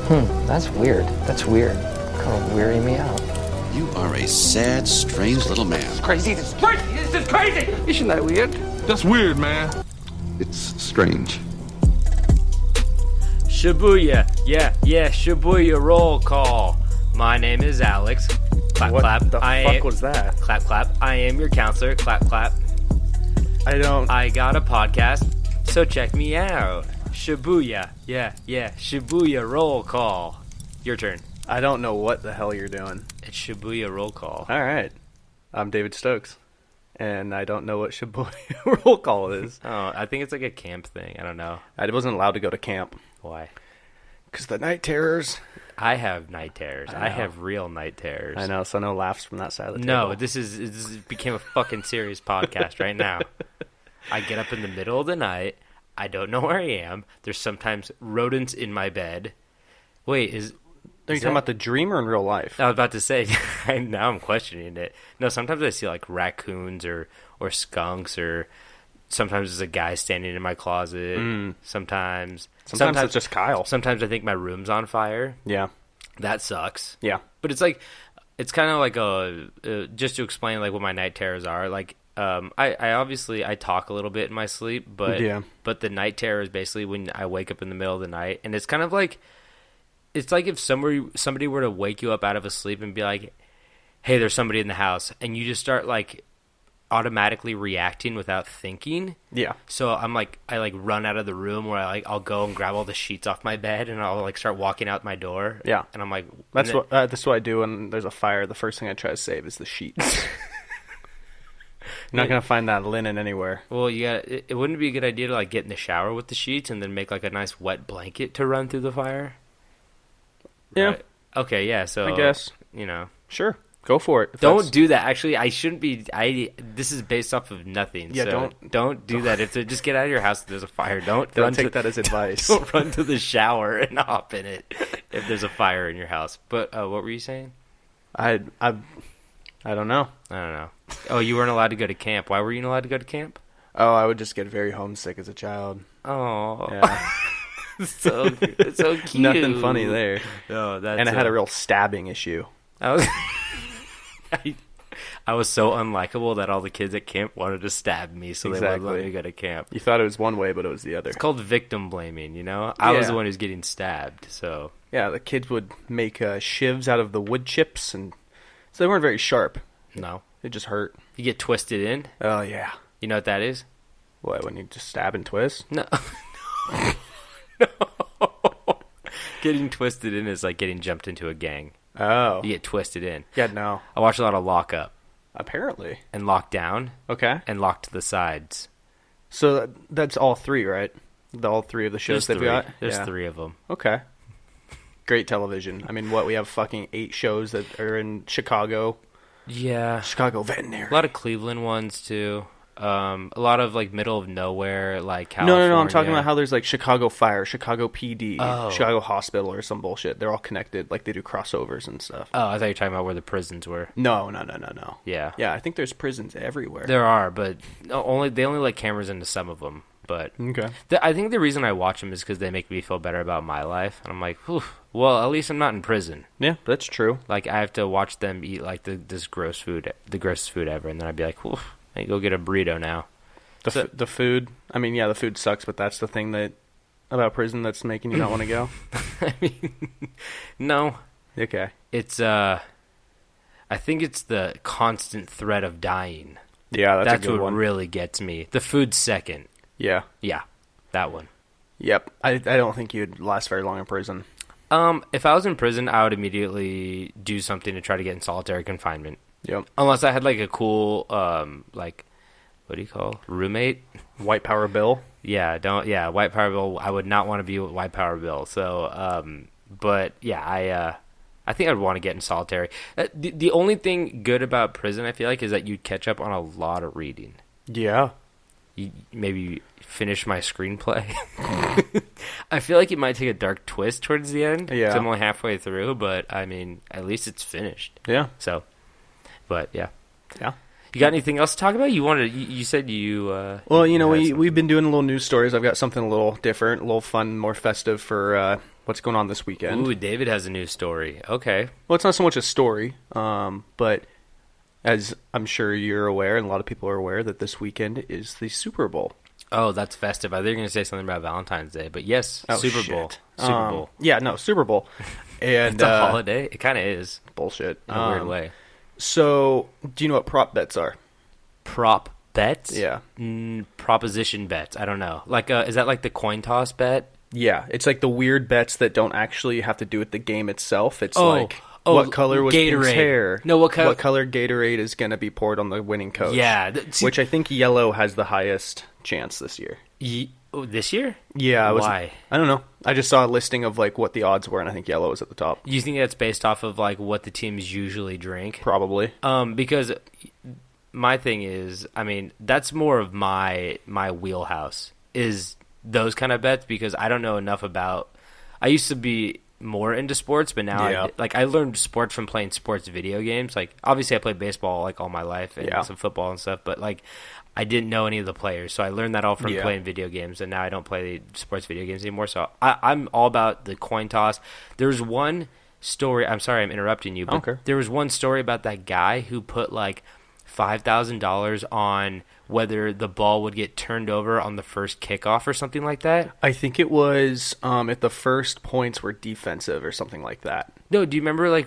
That's weird. That's weird. Kind of wearing me out. You are a sad, strange little man. It's crazy. This is crazy. This is crazy. Isn't that weird? That's weird, man. It's strange. Shibuya. Yeah, Shibuya roll call. My name is Alex. Clap, what clap. the fuck was that? Clap, clap. I am your counselor. Clap, clap. I got a podcast, so check me out. Shibuya. Yeah, Shibuya roll call. Your turn. I don't know what the hell you're doing. It's Shibuya roll call. All right. I'm David Stokes, and I don't know what Shibuya roll call is. Oh, I think it's like a camp thing. I don't know. I wasn't allowed to go to camp. Why? Because the night terrors. I have night terrors. I have real night terrors. I know, so no laughs from that side of the table. No, this became a fucking serious podcast right now. I get up in the middle of the night. I don't know where I am. There's sometimes rodents in my bed. Wait, Are you talking about the dream or in real life? I was about to say, now I'm questioning it. No, sometimes I see like raccoons or skunks, or sometimes there's a guy standing in my closet. Sometimes it's just Kyle. Sometimes I think my room's on fire. Yeah. That sucks. Yeah. But it's like, it's kind of like just to explain like what my night terrors are. Like, I obviously I talk a little bit in my sleep, but the night terror is basically when I wake up in the middle of the night, and it's kind of like, it's like if somebody were to wake you up out of a sleep and be like, hey, there's somebody in the house, and you just start like automatically reacting without thinking. Yeah. So I run out of the room, where I'll go and grab all the sheets off my bed, and I'll like start walking out my door. Yeah. And I'm like, that's what I do when there's a fire. The first thing I try to save is the sheets. You're not gonna find that linen anywhere. Well, it wouldn't be a good idea to like get in the shower with the sheets and then make like a nice wet blanket to run through the fire. Yeah. Right. Okay. Yeah. So I guess Sure. Go for it. Don't do that. Actually, I shouldn't be. This is based off of nothing. Yeah. So don't do that. Just get out of your house if there's a fire. Don't take that as advice. Don't run to the shower and hop in it if there's a fire in your house. But what were you saying? I don't know. I don't know. Oh, you weren't allowed to go to camp. Why were you not allowed to go to camp? Oh, I would just get very homesick as a child. Oh. Yeah. so cute. Nothing funny there. No, and I had a real stabbing issue. I was so unlikable that all the kids at camp wanted to stab me, so they wouldn't let me go to camp. You thought it was one way, but it was the other. It's called victim blaming, you know? I was the one who's getting stabbed, so... Yeah, the kids would make shivs out of the wood chips, and so they weren't very sharp. No. It just hurt. You get twisted in? Oh, yeah. You know what that is? What, when you just stab and twist? No. No. Getting twisted in is like getting jumped into a gang. Oh. You get twisted in. Yeah, no. I watch a lot of Lock Up. Apparently. And Lock Down. Okay. And Lock to the Sides. So that's all three, right? All three of the shows they've got? There's three of them. Okay. Great television. I mean, we have fucking 8 shows that are in Chicago. Yeah. Chicago Veterinary. A lot of Cleveland ones, too. A lot of, like, middle of nowhere, like California. No, I'm talking about how there's, like, Chicago Fire, Chicago PD, Chicago Hospital or some bullshit. They're all connected. Like, they do crossovers and stuff. Oh, I thought you were talking about where the prisons were. No. Yeah. Yeah, I think there's prisons everywhere. There are, but they only let cameras into some of them. But okay. I think the reason I watch them is because they make me feel better about my life. And I'm like, well, at least I'm not in prison. Yeah, that's true. Like, I have to watch them eat, like, this gross food, the grossest food ever. And then I'd be like, I can go get a burrito now. The food, I mean, yeah, the food sucks, but that's the thing about prison that's making you not want to go? I mean, no. Okay. It's, I think it's the constant threat of dying. Yeah, that's a good one. What really gets me. The food's second. Yeah. Yeah, that one. Yep. I don't think you'd last very long in prison. If I was in prison, I would immediately do something to try to get in solitary confinement. Yep. Unless I had, like, a cool, like, what do you call roommate? White Power Bill? Yeah, White Power Bill. I would not want to be with White Power Bill. So, but, yeah, I think I'd want to get in solitary. The only thing good about prison, I feel like, is that you'd catch up on a lot of reading. Yeah. You maybe finish my screenplay. I feel like it might take a dark twist towards the end. Yeah. 'Cause I'm only halfway through, but, I mean, at least it's finished. Yeah. So, but, yeah. Yeah. You got anything else to talk about? You said you... well, we've been doing little news stories. I've got something a little different, a little fun, more festive for what's going on this weekend. Ooh, David has a new story. Okay. Well, it's not so much a story, but as I'm sure you're aware, and a lot of people are aware, that this weekend is the Super Bowl. Oh, that's festive. I thought you were going to say something about Valentine's Day, but yes, Super Bowl. Super Bowl. Yeah, no, Super Bowl. And it's a holiday. It kind of is. Bullshit. In a weird way. So, do you know what prop bets are? Prop bets? Yeah. Proposition bets. I don't know. Like, is that like the coin toss bet? Yeah, it's like the weird bets that don't actually have to do with the game itself. It's what color was Pink's hair? No, what color Gatorade is going to be poured on the winning coach? Yeah. Which I think yellow has the highest chance this year. This year? Yeah. Why? I don't know. I just saw a listing of like what the odds were, and I think yellow is at the top. You think that's based off of like what the teams usually drink? Probably. Because my thing is, I mean, that's more of my wheelhouse is those kind of bets, because I don't know enough about. I used to be more into sports, but now I learned sports from playing sports video games. Like, obviously I played baseball like all my life and some football and stuff, but like I didn't know any of the players, so I learned that all from playing video games, and now I don't play sports video games anymore. So I'm all about the coin toss. There's one story. I'm sorry I'm interrupting you, but there was one story about that guy who put like $5,000 on whether the ball would get turned over on the first kickoff or something like that. I think it was if the first points were defensive or something like that. No, do you remember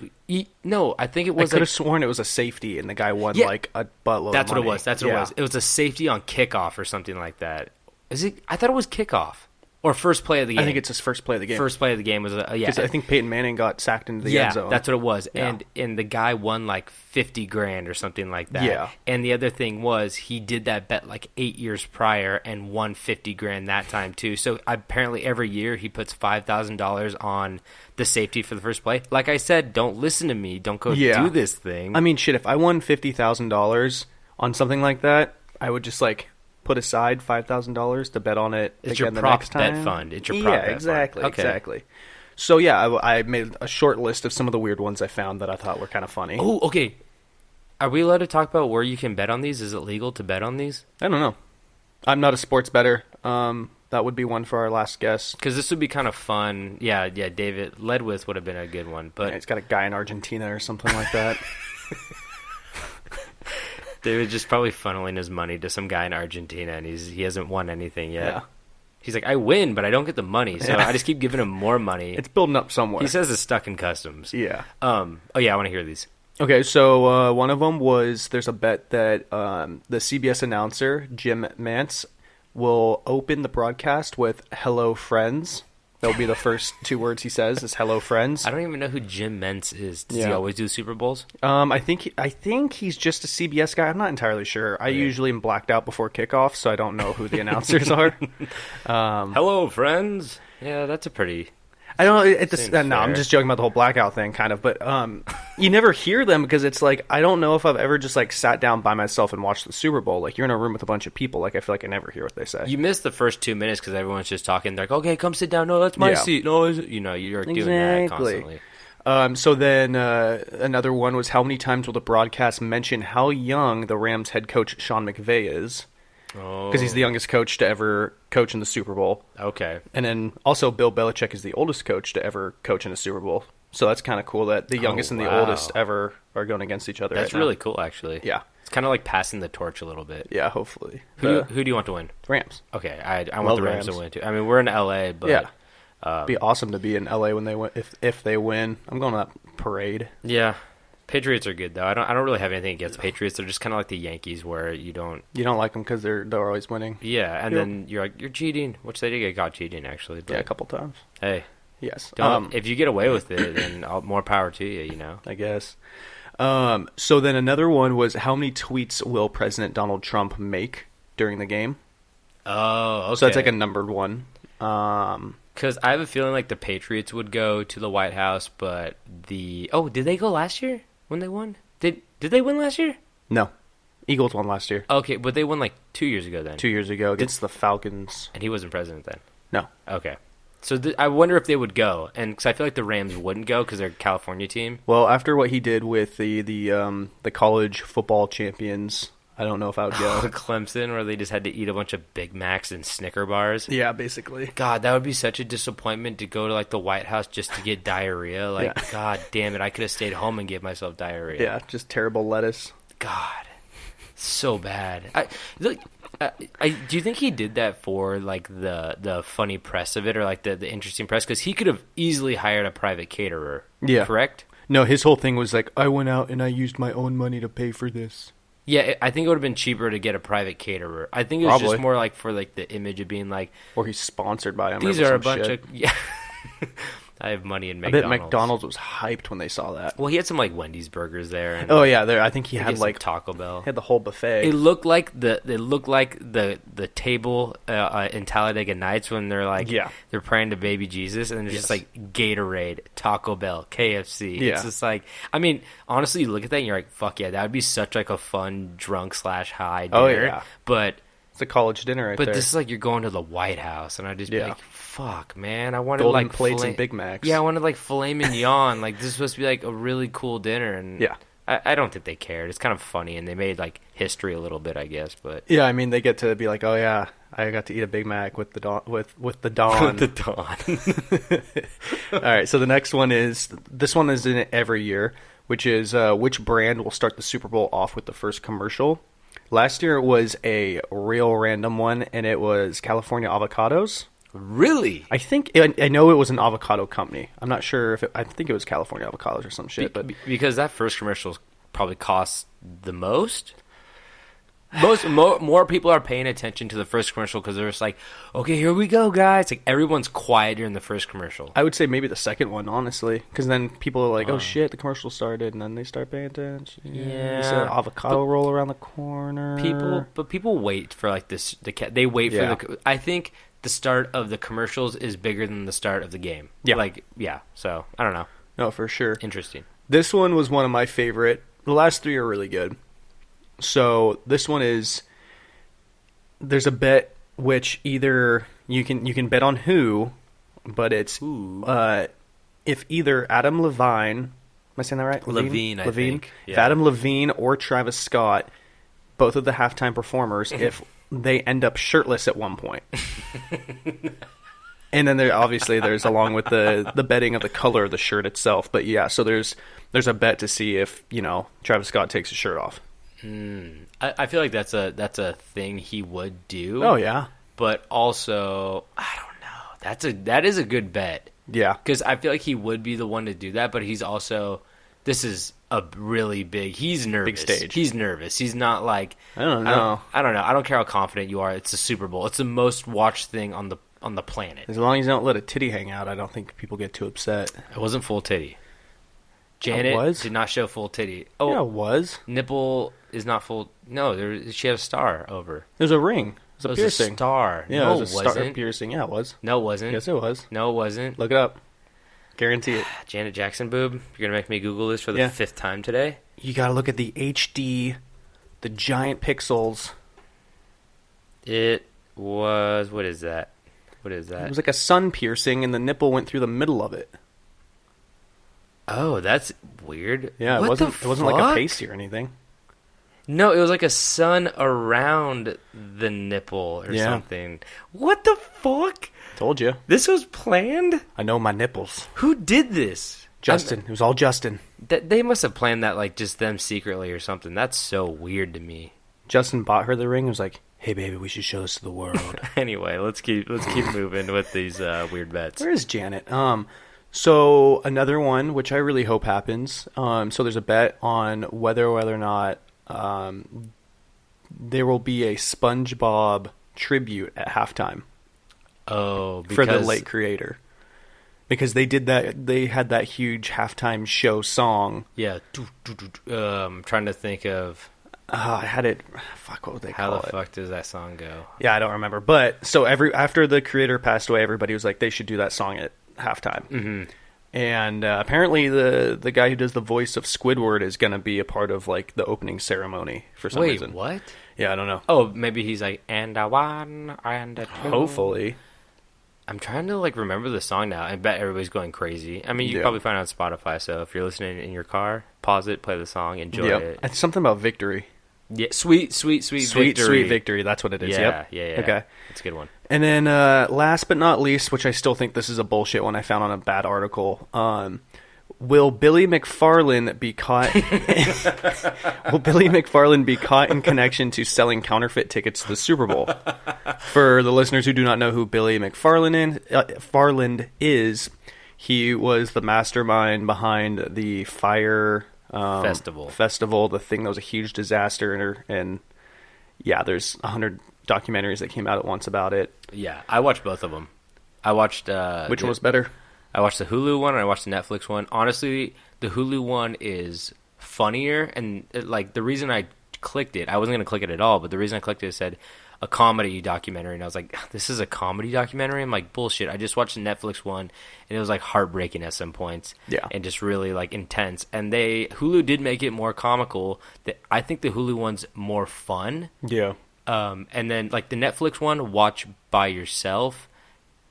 no, I think it was. I could have sworn it was a safety and the guy won like a buttload That's of money. What it was. That's what it was. It was a safety on kickoff or something like that. Is it? I thought it was kickoff. Or first play of the game. I think it's his first play of the game. First play of the game was because I think Peyton Manning got sacked into the end zone. Yeah, that's what it was. Yeah. And the guy won like $50,000 or something like that. Yeah. And the other thing was he did that bet like 8 years prior and won $50,000 that time too. So apparently every year he puts $5,000 on the safety for the first play. Like I said, don't listen to me. Don't go do this thing. I mean, shit. If I won $50,000 on something like that, I would just like put aside $5,000 to bet on it again the next time. Bet fund. It's your prop bet exactly, fund. Okay. Exactly. So yeah, I made a short list of some of the weird ones I found that I thought were kind of funny. Oh, okay. Are we allowed to talk about where you can bet on these? Is it legal to bet on these? I don't know. I'm not a sports bettor. That would be one for our last guest. Because this would be kind of fun. Yeah, David Ledwith would have been a good one. But he's got a guy in Argentina or something like that. David just probably funneling his money to some guy in Argentina, and he hasn't won anything yet. Yeah. He's like, I win, but I don't get the money, so I just keep giving him more money. It's building up somewhere. He says it's stuck in customs. Yeah. Oh yeah, I want to hear these. Okay, so one of them was there's a bet that the CBS announcer Jim Mance will open the broadcast with "Hello, friends." That'll be the first two words he says is "Hello, friends." I don't even know who Jim Mance is. Does he always do Super Bowls? I think he's just a CBS guy. I'm not entirely sure. I usually am blacked out before kickoff, so I don't know who the announcers are. Hello, friends. Yeah, that's a pretty. I don't know. No, I'm just joking about the whole blackout thing, kind of. But you never hear them because it's like I don't know if I've ever just like sat down by myself and watched the Super Bowl. Like you're in a room with a bunch of people. Like I feel like I never hear what they say. You miss the first 2 minutes because everyone's just talking. They're like, "Okay, come sit down. No, that's my seat. No, you're doing that constantly." So then another one was how many times will the broadcast mention how young the Rams head coach Sean McVay is? Because he's the youngest coach to ever coach in the Super Bowl. Okay. And then also Bill Belichick is the oldest coach to ever coach in a Super Bowl. So that's kind of cool that the youngest and the oldest ever are going against each other. That's really cool, actually. Yeah. It's kind of like passing the torch a little bit. Yeah, hopefully. Who do you want to win? Rams. Okay, I want the Rams to win too. I mean, we're in LA, but it'd be awesome to be in LA when they win. If they win, I'm going to that parade. Yeah. Patriots are good though. I don't really have anything against Patriots. They're just kind of like the Yankees, where you don't like them because they're always winning. Yeah, and then you're like you're cheating, which they did get caught cheating actually. But yeah, a couple times. Hey, yes. If you get away with it, then more power to you. You know, I guess. So then another one was how many tweets will President Donald Trump make during the game? Oh, okay. So that's like a numbered one. Because I have a feeling like the Patriots would go to the White House, but did they go last year? When they won? Did they win last year? No. Eagles won last year. Okay, but they won like 2 years ago then. 2 years ago against the Falcons. And he wasn't president then? No. Okay. So I wonder if they would go, and because I feel like the Rams wouldn't go because they're a California team. Well, after what he did with the college football champions, I don't know if I would go. Clemson, where they just had to eat a bunch of Big Macs and Snicker bars. Yeah, basically. God, that would be such a disappointment to go to like the White House just to get diarrhea. Like, yeah. God damn it, I could have stayed home and gave myself diarrhea. Yeah, just terrible lettuce. God, so bad. Do you think he did that for like the funny press of it, or like the interesting press? Because he could have easily hired a private caterer. Yeah, correct. No, his whole thing was like, I went out and I used my own money to pay for this. Yeah, I think it would have been cheaper to get a private caterer. I think it was just more like for like the image of being like, or he's sponsored by him. These are a bunch of I have money in McDonald's. I bet McDonald's was hyped when they saw that. Well, he had some like Wendy's burgers there. And, there. I think he had like Taco Bell. He had the whole buffet. It looked like the table in Talladega Nights when they're like they're praying to baby Jesus, and there's just like Gatorade, Taco Bell, KFC. Yeah. It's just like, I mean, honestly, you look at that and you're like, fuck yeah, that would be such like a fun drunk/high dinner. Oh yeah, but it's a college dinner right there. But this is like you're going to the White House, and I'd just be like, fuck, man, I wanted golden like plates and Big Macs. Yeah, I wanted like filet mignon. Like, this is supposed to be like a really cool dinner, and I don't think they cared. It's kind of funny, and they made like history a little bit, I guess. But yeah, I mean, they get to be like, oh yeah, I got to eat a Big Mac with the Don. With the Don. The Don. All right, so the next one is in it every year, which is which brand will start the Super Bowl off with the first commercial. Last year it was a real random one, and it was California Avocados. Really? I think I know it was an avocado company. I'm not sure if I think it was California Avocados or some shit. But because that first commercial probably cost the most. More people are paying attention to the first commercial because they're just like, okay, here we go, guys. Like, everyone's quiet during the first commercial. I would say maybe the second one, honestly, because then people are like, oh shit, the commercial started, and then they start paying attention. Yeah, there's an avocado roll around the corner. People wait for like this. They wait for the. I think the start of the commercials is bigger than the start of the game. Yeah. So I don't know. No, for sure. Interesting. This one was one of my favorite. The last three are really good. So this one is, there's a bet which either you can bet on who, but it's if either Adam Levine, am I saying that right? Levine, I think. Yeah. If Adam Levine or Travis Scott, both of the halftime performers, if they end up shirtless at one point. And then there's along with the betting of the color of the shirt itself. But yeah, so there's a bet to see if, Travis Scott takes his shirt off. I feel like that's a thing he would do. Oh yeah, but also I don't know. That is a good bet. Yeah, because I feel like he would be the one to do that. But he's also, this is a really big. He's nervous. Big stage. He's nervous. He's not like, I don't know. I don't know. I don't care how confident you are. It's the Super Bowl. It's the most watched thing on the planet. As long as you don't let a titty hang out, I don't think people get too upset. It wasn't full titty. Janet did not show full titty. Oh, yeah, it was. Nipple is not full. No, she had a star over. There's a ring. It was a piercing. A star. Yeah, no, it was a star piercing. Yeah, it was. No, it wasn't. Yes, it was. No, it wasn't. Look it up. Guarantee it. Janet Jackson boob. You're going to make me Google this for the fifth time today? You got to look at the HD, the giant pixels. It was... What is that? What is that? It was like a sun piercing, and the nipple went through the middle of it. Oh, that's weird. Yeah, it wasn't like a pasty or anything. No, it was like a sun around the nipple or something. What the fuck? Told you. This was planned? I know my nipples. Who did this? Justin. It was all Justin. They must have planned that like just them secretly or something. That's so weird to me. Justin bought her the ring and was like, hey baby, we should show this to the world. Anyway, let's keep moving with these weird bets. Where is Janet? So another one, which I really hope happens. So there's a bet on whether or not there will be a SpongeBob tribute at halftime. Oh, for the late creator, because they did that. They had that huge halftime show song. Yeah, I'm trying to think of. I had it. Fuck, what would they call it? How the fuck does that song go? Yeah, I don't remember. But so after the creator passed away, everybody was like, they should do that song at halftime. Mm-hmm. And apparently the guy who does the voice of Squidward is going to be a part of like the opening ceremony for some reason. Wait, what? Yeah, I don't know. Oh, maybe he's like, and a one, and a two. Hopefully. I'm trying to like remember the song now. I bet everybody's going crazy. I mean, you can probably find it on Spotify, so if you're listening in your car, pause it, play the song, enjoy it. It's something about victory. Yeah, sweet victory. Sweet victory. That's what it is. Yeah, Yep. yeah. Okay. That's a good one. And then last but not least, which I still think this is a bullshit one I found on a bad article. Will Billy McFarland be caught? Will Billy McFarland be caught in connection to selling counterfeit tickets to the Super Bowl? For the listeners who do not know who Billy McFarland is, he was the mastermind behind the Fire Festival, the thing that was a huge disaster, and yeah, there's 100 documentaries that came out at once about it. Yeah, I watched both of them. I watched which one was better? I watched the Hulu one and I watched the Netflix one. Honestly, the Hulu one is funnier, and the reason I clicked it, I wasn't going to click it at all, but the reason I clicked it said a comedy documentary, and I was like, this is a comedy documentary? I'm like, bullshit. I just watched the Netflix one, and it was like heartbreaking at some points. Yeah. And just really like intense. And Hulu did make it more comical. I think the Hulu one's more fun. Yeah. And then like the Netflix one, watch by yourself.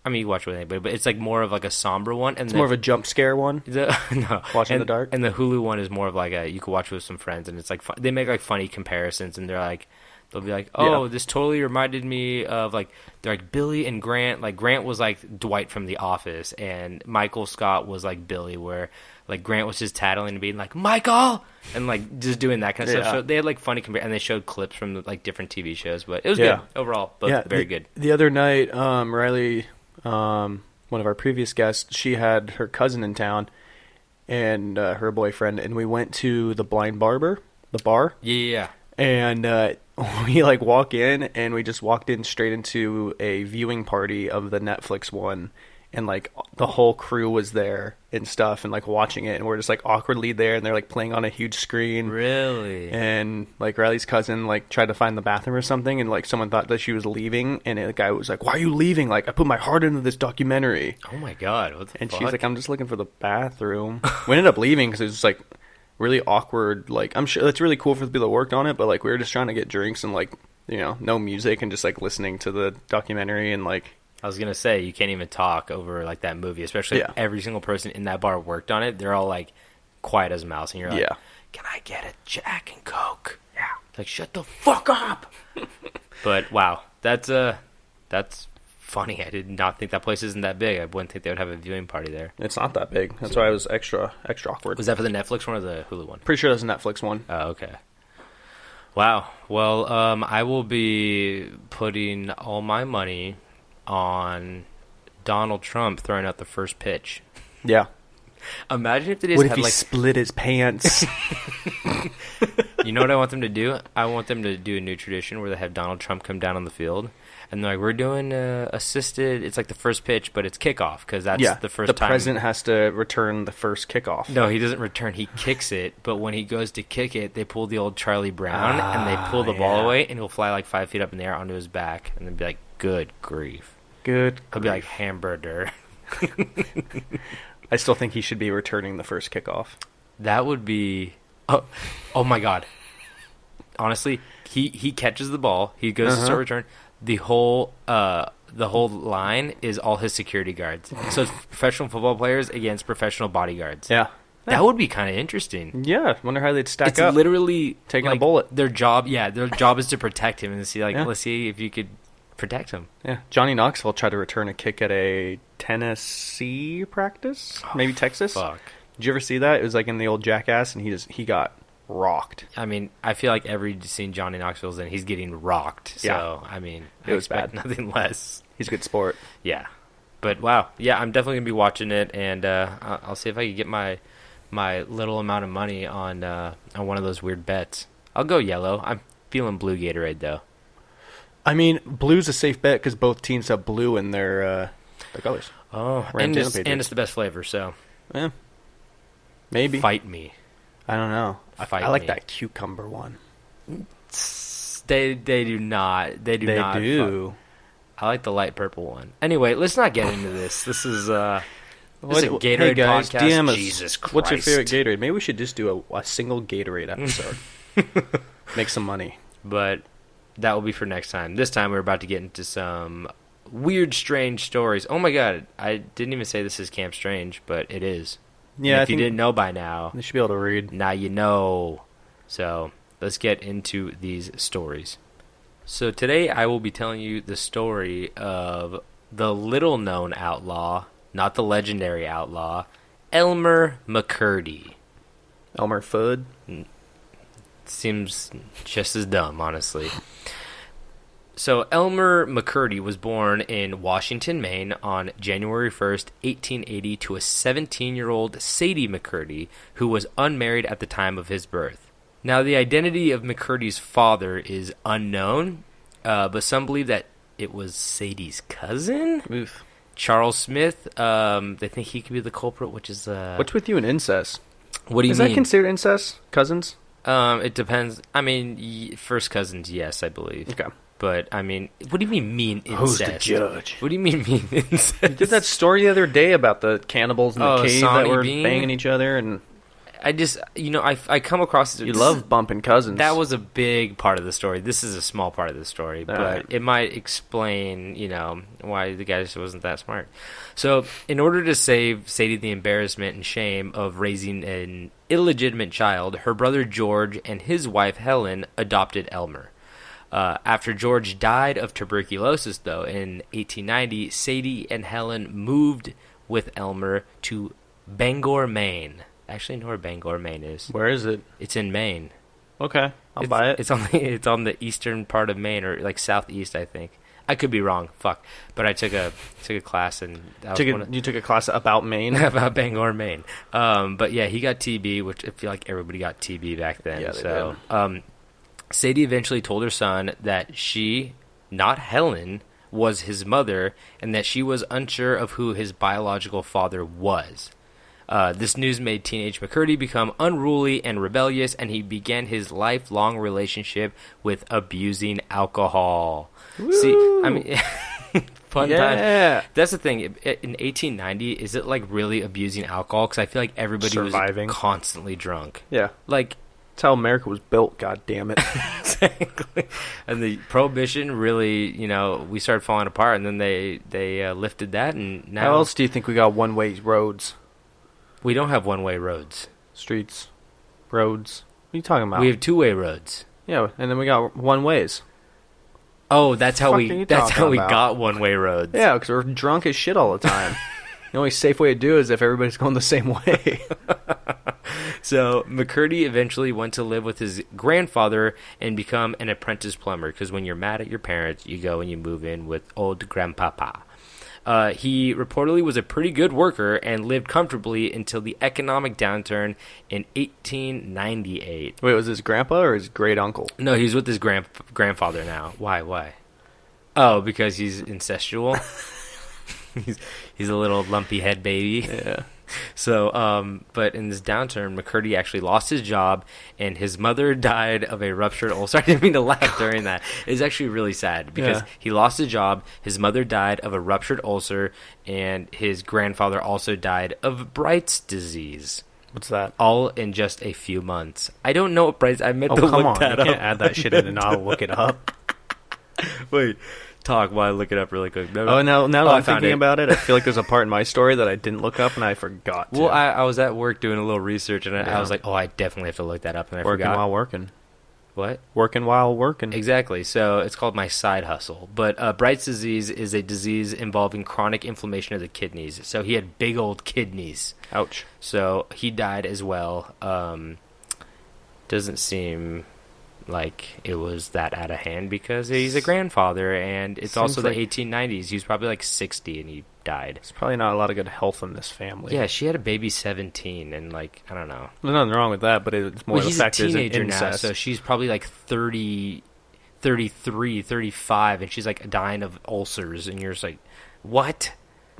I mean, you watch with anybody, but it's like more of like a somber one. And it's more of a jump scare one. No, watching in the dark. And the Hulu one is more of like you could watch with some friends, and it's like they make like funny comparisons, and they'll be like, oh, this totally reminded me of they're like Billy and Grant. Like Grant was like Dwight from The Office, and Michael Scott was like Billy, where like Grant was just tattling and being like Michael, and like just doing that kind of stuff. So they had like funny and they showed clips from like different TV shows, but it was good overall. Both very good. The other night, Riley, one of our previous guests, she had her cousin in town and her boyfriend, and we went to the Blind Barber, the bar. Yeah. And we like walk in, and we just walked in straight into a viewing party of the Netflix one, and like the whole crew was there and stuff, and like watching it, and we're just like awkwardly there, and they're like playing on a huge screen. Really? And like Riley's cousin like tried to find the bathroom or something, and like someone thought that she was leaving, and the guy was like, "Why are you leaving? Like I put my heart into this documentary." Oh my god! What the and fuck? she's like, "I'm just looking for the bathroom." We ended up leaving because it was just like really awkward. Like, I'm sure that's really cool for the people that worked on it, but like we were just trying to get drinks and like, you know, no music and just like listening to the documentary. And like, I was gonna say, you can't even talk over like that movie, especially if every single person in that bar worked on it. They're all like quiet as a mouse, and you're like, can I get a Jack and Coke? Yeah. Like, shut the fuck up. But wow, that's funny. I did not think that place isn't that big. I wouldn't think they would have a viewing party there. It's not that big. That's why I was extra awkward. Was that for the Netflix one or the Hulu one? Pretty sure that's a Netflix one. Oh, okay. Wow. Well, I will be putting all my money on Donald Trump throwing out the first pitch. Yeah. Imagine if they just what if had he split his pants? You know what I want them to do? I want them to do a new tradition where they have Donald Trump come down on the field, and they're like, we're doing assisted. It's like the first pitch, but it's kickoff because that's the first time. The president has to return the first kickoff. No, he doesn't return. He kicks it, but when he goes to kick it, they pull the old Charlie Brown, and they pull the ball away, and he'll fly like 5 feet up in the air onto his back, and then be like, good grief. He'll be like, hamburger. I still think he should be returning the first kickoff. That would be... Oh my God. Honestly, he catches the ball. He goes to start return. The whole line is all his security guards. So it's professional football players against professional bodyguards. Yeah. That would be kind of interesting. Yeah. Wonder how they'd stack it's up. It's literally... taking a bullet. Their job is to protect him and see, let's see if you could protect him. Yeah. Johnny Knoxville tried to return a kick at a Tennessee practice. Maybe Texas. Fuck. Did you ever see that? It was like in the old Jackass, and he got rocked. I mean, I feel like every scene Johnny Knoxville's in, he's getting rocked. So, I mean, it was bad. Nothing less. He's a good sport. Yeah. But, wow. Yeah, I'm definitely going to be watching it, and I'll see if I can get my little amount of money on one of those weird bets. I'll go yellow. I'm feeling blue Gatorade, though. I mean, blue's a safe bet because both teams have blue in their colors. Oh, and it's the best flavor, so. Yeah. Maybe. Fight me. I don't know. I like that cucumber one. They do not. They do. I like the light purple one. Anyway, let's not get into this. This is a Gatorade podcast. DM us, Jesus Christ. What's your favorite Gatorade? Maybe we should just do a single Gatorade episode. Make some money. But that will be for next time. This time we're about to get into some weird, strange stories. Oh my God. I didn't even say this is Camp Strange, but it is. Yeah, if you didn't know by now, you should be able to read. Now you know. So let's get into these stories. So today I will be telling you the story of the little-known outlaw, not the legendary outlaw, Elmer McCurdy. Elmer Fudd? Seems just as dumb, honestly. So Elmer McCurdy was born in Washington, Maine on January 1st, 1880 to a 17-year-old Sadie McCurdy who was unmarried at the time of his birth. Now, the identity of McCurdy's father is unknown, but some believe that it was Sadie's cousin? Oof. Charles Smith. They think he could be the culprit, which is... What's with you and incest? What do you Is mean? that considered incest? Cousins? It depends. I mean, first cousins, yes, I believe. Okay. But, I mean, what do you mean incest? Who's the judge? What do you mean incest? You did that story the other day about the cannibals in the cave that Sonny were Bean? banging each other, and I just, I come across... you love bumping cousins. That was a big part of the story. This is a small part of the story, but right. It might explain, why the guy just wasn't that smart. So, in order to save Sadie the embarrassment and shame of raising an illegitimate child, her brother George and his wife Helen adopted Elmer. After George died of tuberculosis, though, in 1890, Sadie and Helen moved with Elmer to Bangor, Maine. I actually know where Bangor, Maine is. Where is it? It's in Maine. Okay, I'll buy it. It's on the eastern part of Maine, or like southeast, I think. I could be wrong. Fuck. But I took a class and You took a class about Maine? about Bangor, Maine. But yeah, he got TB, which I feel like everybody got TB back then. Yeah, they did. Sadie eventually told her son that she, not Helen, was his mother, and that she was unsure of who his biological father was. This news made teenage McCurdy become unruly and rebellious, and he began his lifelong relationship with abusing alcohol. Woo! See, I mean, fun time. Yeah. That's the thing. In 1890, is it like really abusing alcohol? Because I feel like everybody Surviving. was constantly drunk. Yeah. Like, That's how America was built, god damn it. exactly. And the prohibition really, we started falling apart, and then they lifted that, and now How else do you think we got one-way roads? we don't have one-way roads. Streets? Roads? What are you talking about? We have two-way roads. Yeah, and then we got one-ways. Oh, that's how Fuck are we you that's how talking we about? got one-way roads. Yeah, because we're drunk as shit all the time. The only safe way to do it is if everybody's going the same way. So McCurdy eventually went to live with his grandfather and become an apprentice plumber, because when you're mad at your parents, you go and you move in with old grandpapa. He reportedly was a pretty good worker and lived comfortably until the economic downturn in 1898. Wait, was his grandpa or his great uncle? No, he's with his grandfather now. Why? Oh, because he's incestual. he's a little lumpy head baby. Yeah. So, but in this downturn, McCurdy actually lost his job, and his mother died of a ruptured ulcer. I didn't mean to laugh during that. It's actually really sad because he lost his job, his mother died of a ruptured ulcer, and his grandfather also died of Bright's disease. What's that? All in just a few months. I don't know what Bright's... I meant to come look on. that You up. can't add that shit in and I'll look it up. Wait. Talk while I look it up really quick. Oh, now that I I'm found thinking it. about it, I feel like there's a part in my story that I didn't look up and I forgot to. Well, I was at work doing a little research, and I was like, I definitely have to look that up, and I working forgot. while working. What? Working while working. Exactly. So it's called my side hustle. But Bright's disease is a disease involving chronic inflammation of the kidneys. So he had big old kidneys. Ouch. So he died as well. Doesn't seem like it was that out of hand because he's a grandfather, and it's Seems also like- the 1890s. He was probably like 60 and he died. There's probably not a lot of good health in this family. Yeah, she had a baby 17, and I don't know. There's nothing wrong with that, but it's more Well, the he's a fact is teenager now, incest. so she's probably like 30, 33, 35, and she's like dying of ulcers, and you're just like, what?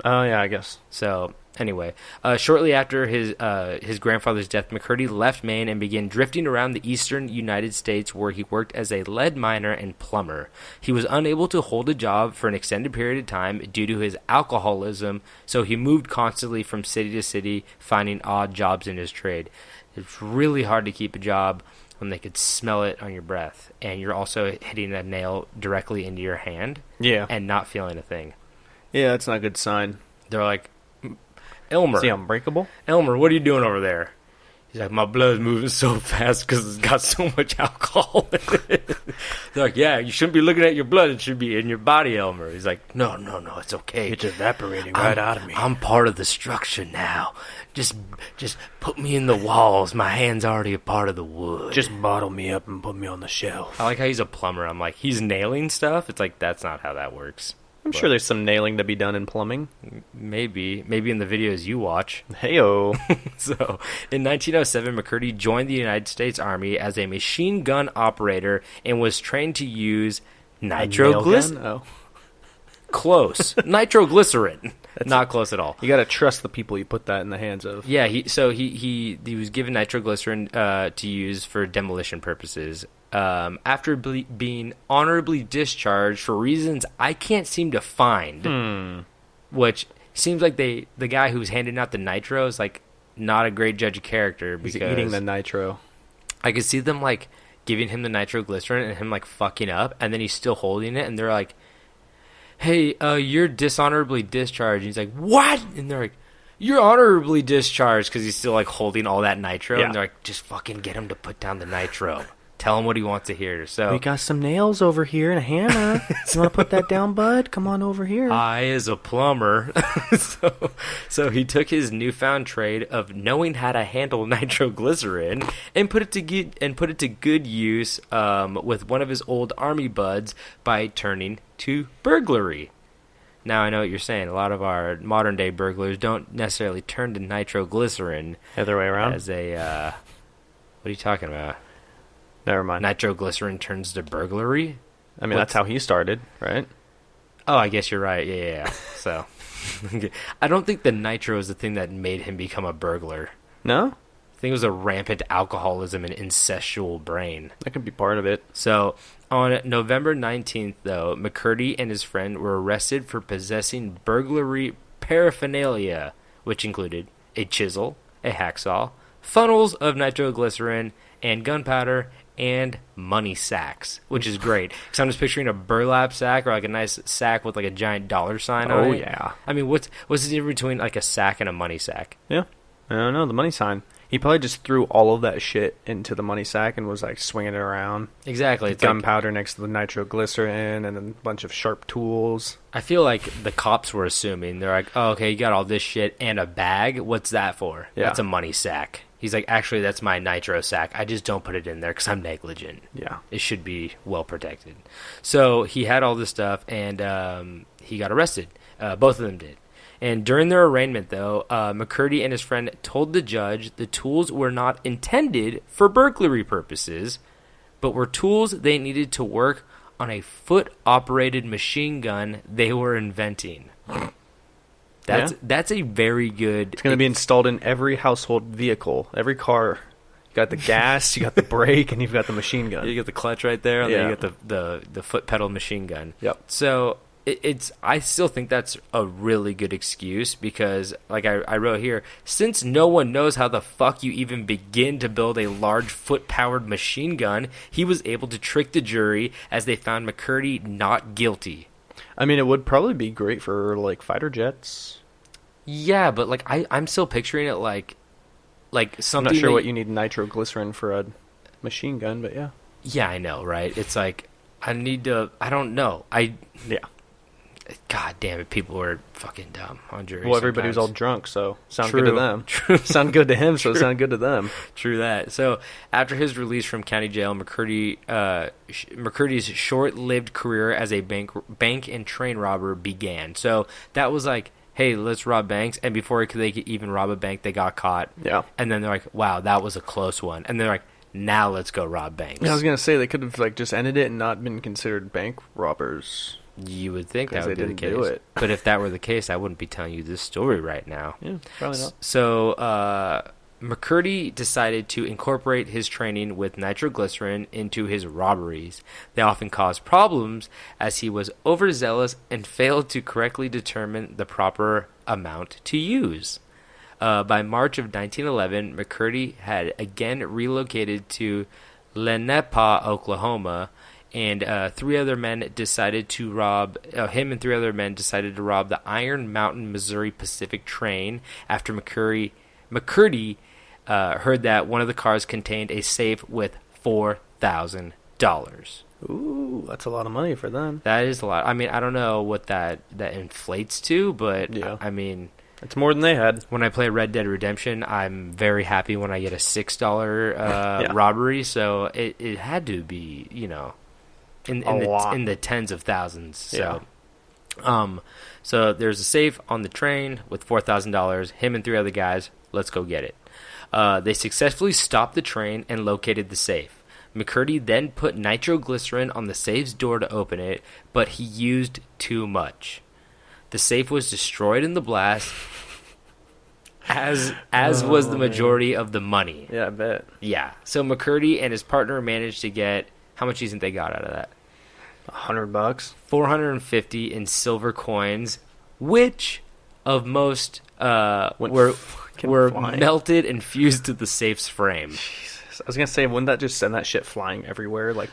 Oh, yeah, I guess. So anyway, shortly after his grandfather's death, McCurdy left Maine and began drifting around the eastern United States, where he worked as a lead miner and plumber. He was unable to hold a job for an extended period of time due to his alcoholism, so he moved constantly from city to city, finding odd jobs in his trade. It's really hard to keep a job when they could smell it on your breath, and you're also hitting a nail directly into your hand and not feeling a thing. Yeah, that's not a good sign. They're like, Elmer, Is he unbreakable? what are you doing over there? He's like, my blood's moving so fast because it's got so much alcohol in it. They're like, yeah, you shouldn't be looking at your blood. It should be in your body, Elmer. He's like, no, it's okay. It's evaporating right out of me. I'm part of the structure now. Just put me in the walls. My hand's already a part of the wood. Just bottle me up and put me on the shelf. I like how he's a plumber. I'm like, he's nailing stuff? It's like, that's not how that works. I'm sure there's some nailing to be done in plumbing. Maybe in the videos you watch. Heyo. So, in 1907, McCurdy joined the United States Army as a machine gun operator and was trained to use nitroglycerin. Oh, close. Nitroglycerin. Not close at all. You got to trust the people you put that in the hands of. Yeah. He was given nitroglycerin to use for demolition purposes. After being honorably discharged for reasons I can't seem to find, which seems like the guy who's handing out the nitro is like not a great judge of character because he's eating the nitro. I could see them like giving him the nitroglycerin and him like fucking up, and then he's still holding it, and they're like, "Hey, you're dishonorably discharged." And he's like, "What?" And they're like, "You're honorably discharged," because he's still like holding all that nitro, and they're like, "Just fucking get him to put down the nitro." Tell him what he wants to hear. So we got some nails over here and a hammer. You want to put that down, bud? Come on over here. I is a plumber. So he took his newfound trade of knowing how to handle nitroglycerin and put it to good use with one of his old army buds by turning to burglary. Now I know what you're saying. A lot of our modern day burglars don't necessarily turn to nitroglycerin. Other way around. As a what are you talking about? Never mind. Nitroglycerin turns to burglary? I mean, that's how he started, right? Oh, I guess you're right. Yeah. So, I don't think the nitro is the thing that made him become a burglar. No? I think it was a rampant alcoholism and incestual brain. That could be part of it. So, on November 19th, though, McCurdy and his friend were arrested for possessing burglary paraphernalia, which included a chisel, a hacksaw, funnels of nitroglycerin, and gunpowder, and money sacks, which is great. Because I'm just picturing a burlap sack or like a nice sack with like a giant dollar sign on it. Oh, yeah. I mean, what's the difference between like a sack and a money sack? Yeah. I don't know, the money sign. He probably just threw all of that shit into the money sack and was like swinging it around. Exactly. It's gunpowder next to the nitroglycerin and then a bunch of sharp tools. I feel like the cops were assuming. They're like, oh, okay, you got all this shit and a bag. What's that for? Yeah. That's a money sack. He's like, actually, that's my nitro sack. I just don't put it in there because I'm negligent. Yeah. It should be well protected. So he had all this stuff, and he got arrested. Both of them did. And during their arraignment, though, McCurdy and his friend told the judge the tools were not intended for burglary purposes, but were tools they needed to work on a foot-operated machine gun they were inventing. That's a very good... It's going to be installed in every household vehicle, every car. You got the gas, you got the brake, and you've got the machine gun. You got the clutch right there, and then you got the foot pedal machine gun. Yep. So I still think that's a really good excuse because, like I wrote here, since no one knows how the fuck you even begin to build a large foot-powered machine gun, he was able to trick the jury as they found McCurdy not guilty. I mean, it would probably be great for, like, fighter jets. Yeah, but, like, I'm still picturing it like something... I'm not sure what you need nitroglycerin for a machine gun, but yeah. Yeah, I know, right? It's like, I don't know. Yeah. God damn it, people were fucking dumb on jury. Well, everybody was all drunk, so sound True. good to them. True. Sound good to him, so it sound good to them. True that. So, after his release from county jail, McCurdy's short-lived career as a bank and train robber began. So, that was like, hey, let's rob banks, and before they could even rob a bank, they got caught. Yeah. And then they're like, wow, that was a close one. And they're like, now let's go rob banks. I was going to say, they could have like just ended it and not been considered bank robbers. You would think that would be the case. Do it. But if that were the case, I wouldn't be telling you this story right now. Yeah, probably not. So, McCurdy decided to incorporate his training with nitroglycerin into his robberies. They often caused problems as he was overzealous and failed to correctly determine the proper amount to use. By March of 1911, McCurdy had again relocated to Lenepa, Oklahoma, and him and three other men decided to rob the Iron Mountain, Missouri Pacific train after McCurdy heard that one of the cars contained a safe with $4,000. Ooh, that's a lot of money for them. That is a lot. I mean, I don't know what that inflates to, but yeah. I mean, it's more than they had. When I play Red Dead Redemption, I'm very happy when I get a $6 robbery. So it had to be, in the tens of thousands. So, so there's a safe on the train with $4,000. Him and 3 other guys. Let's go get it. They successfully stopped the train and located the safe. McCurdy then put nitroglycerin on the safe's door to open it, but he used too much. The safe was destroyed in the blast, as was the majority of the money. Yeah, I bet. Yeah. So McCurdy and his partner managed to get, how much do you think they got out of that? $100. $450 in silver coins, which of most were melted and fused to the safe's frame. I was gonna say, wouldn't that just send that shit flying everywhere like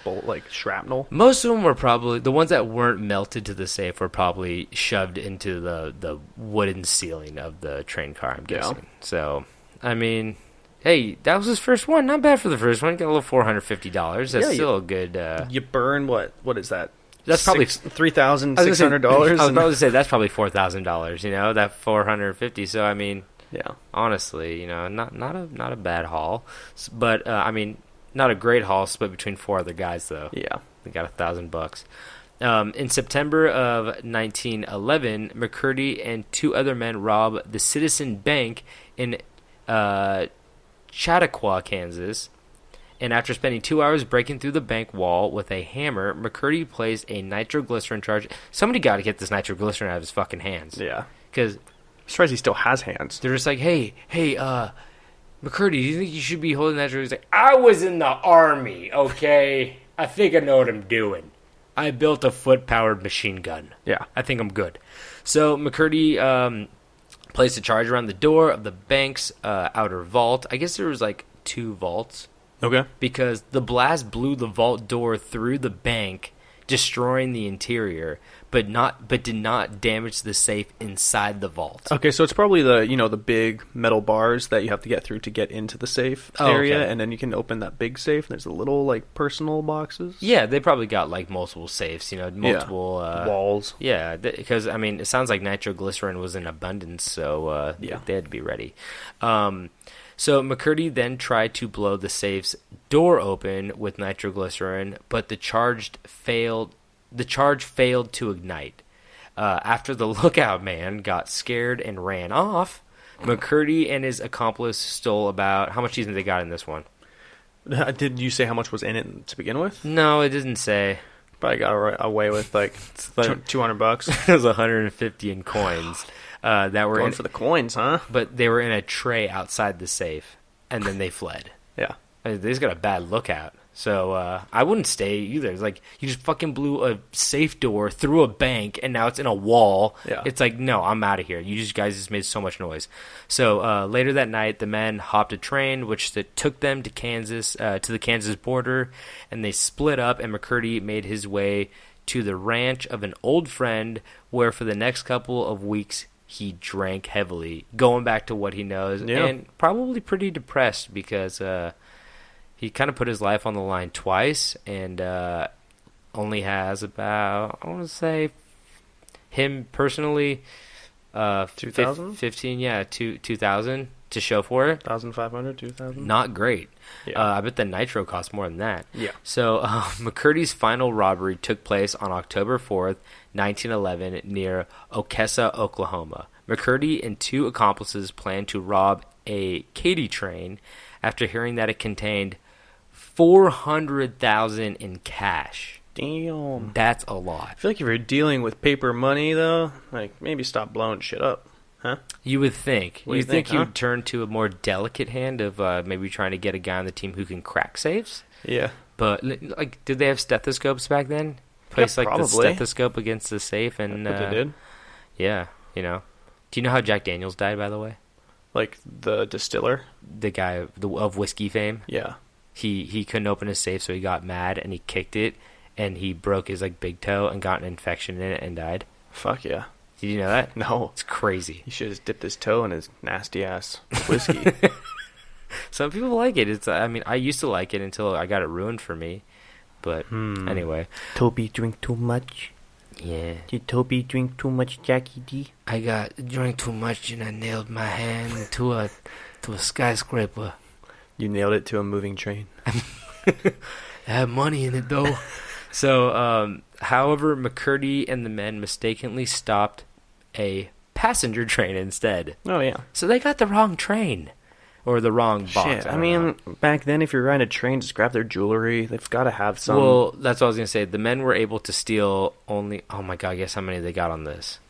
shrapnel? Most of them were probably the ones that weren't melted to the safe were probably shoved into the wooden ceiling of the train car. I'm guessing. Yeah. So, I mean, hey, that was his first one. Not bad for the first one. Got a little $450. That's still a good. You burn what? What is that? That's probably $3,600. I was about to say that's probably $4,000. That $450. So I mean. Yeah, honestly, not a bad haul, but I mean, not a great haul. Split between 4 other guys, though. Yeah, they got $1,000. In September of 1911, McCurdy and 2 other men robbed the Citizen Bank in Chautauqua, Kansas. And after spending 2 hours breaking through the bank wall with a hammer, McCurdy placed a nitroglycerin charge. Somebody got to get this nitroglycerin out of his fucking hands. Yeah, because. I'm surprised he still has hands. They're just like, hey, McCurdy, do you think you should be holding that? He's like, I was in the army, okay? I think I know what I'm doing. I built a foot-powered machine gun. Yeah. I think I'm good. So McCurdy placed a charge around the door of the bank's outer vault. I guess there was 2 vaults. Okay. Because the blast blew the vault door through the bank, destroying the interior, but did not damage the safe inside the vault. Okay, so it's probably the big metal bars that you have to get through to get into the safe area, okay. And then you can open that big safe. And there's the little personal boxes. Yeah, they probably got multiple safes, multiple walls. Yeah, because I mean, it sounds like nitroglycerin was in abundance, so they had to be ready. So McCurdy then tried to blow the safe's door open with nitroglycerin, but the charge failed to ignite. After the lookout man got scared and ran off, McCurdy and his accomplice stole about... How much do you think they got in this one? Did you say how much was in it to begin with? No, it didn't say. Probably got away with $200. It was 150 in coins. That were going for the coins, huh? But they were in a tray outside the safe, and then they fled. Yeah, I mean, they just got a bad lookout. So I wouldn't stay either. It's like you just fucking blew a safe door through a bank, and now it's in a wall. Yeah. It's like, no, I'm out of here. You guys just made so much noise. So later that night, the men hopped a train which took them to Kansas, to the Kansas border, and they split up. And McCurdy made his way to the ranch of an old friend, where for the next couple of weeks he drank heavily, going back to what he knows, and probably pretty depressed because he kind of put his life on the line twice, and only has about, I want to say, him personally, 2,000? 2,000 to show for it. 1,500, 2,000? Not great. Yeah. I bet the nitro cost more than that. Yeah. So McCurdy's final robbery took place on October 4th, 1911, near Okessa, Oklahoma. McCurdy and 2 accomplices planned to rob a Katy train after hearing that it contained $400,000 in cash. Damn. That's a lot. I feel like if you're dealing with paper money, though, maybe stop blowing shit up. Huh? You would think. You think you'd turn to a more delicate hand of maybe trying to get a guy on the team who can crack safes? Yeah. But, did they have stethoscopes back then? Place the stethoscope against the safe, and they did. Yeah, Do you know how Jack Daniels died, by the way? The distiller, the guy of whiskey fame. Yeah. He couldn't open his safe, so he got mad and he kicked it, and he broke his big toe and got an infection in it and died. Fuck yeah. Did you know that? No. It's crazy. He should have dipped his toe in his nasty ass whiskey. Some people like it. I mean, I used to like it until I got it ruined for me. But anyway. Toby drink too much. Yeah. Did Toby drink too much Jackie D? I drank too much and I nailed my hand to a skyscraper. You nailed it to a moving train. I had money in it though. So, however, McCurdy and the men mistakenly stopped a passenger train instead. Oh yeah. So they got the wrong train. Or the wrong box. Shit, I mean, back then, if you're riding a train, just grab their jewelry. They've got to have some. Well, that's what I was going to say. The men were able to steal only... Oh, my God. Guess how many they got on this?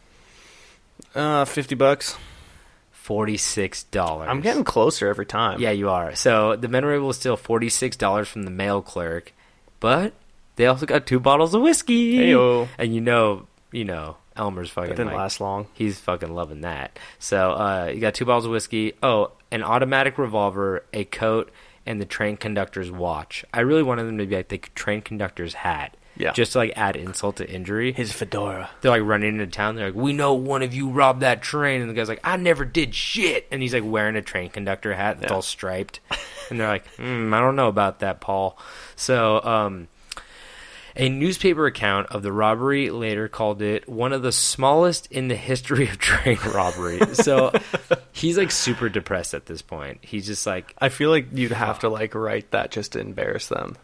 $50. $46. I'm getting closer every time. Yeah, you are. So the men were able to steal $46 from the mail clerk, but they also got 2 bottles of whiskey. Hey-o. And you know, Elmer's fucking... That didn't last long. He's fucking loving that. So you got 2 bottles of whiskey. Oh, an automatic revolver, a coat, and the train conductor's watch. I really wanted them to be like the train conductor's hat. Yeah. Just to like add insult to injury. His fedora. They're like running into town. They're like, we know one of you robbed that train. And the guy's like, I never did shit. And he's like wearing a train conductor hat that's all striped. And they're like, I don't know about that, Paul. So, a newspaper account of the robbery later called it one of the smallest in the history of train robbery. So he's like super depressed at this point. He's just like, I feel like you'd have to like write that just to embarrass them.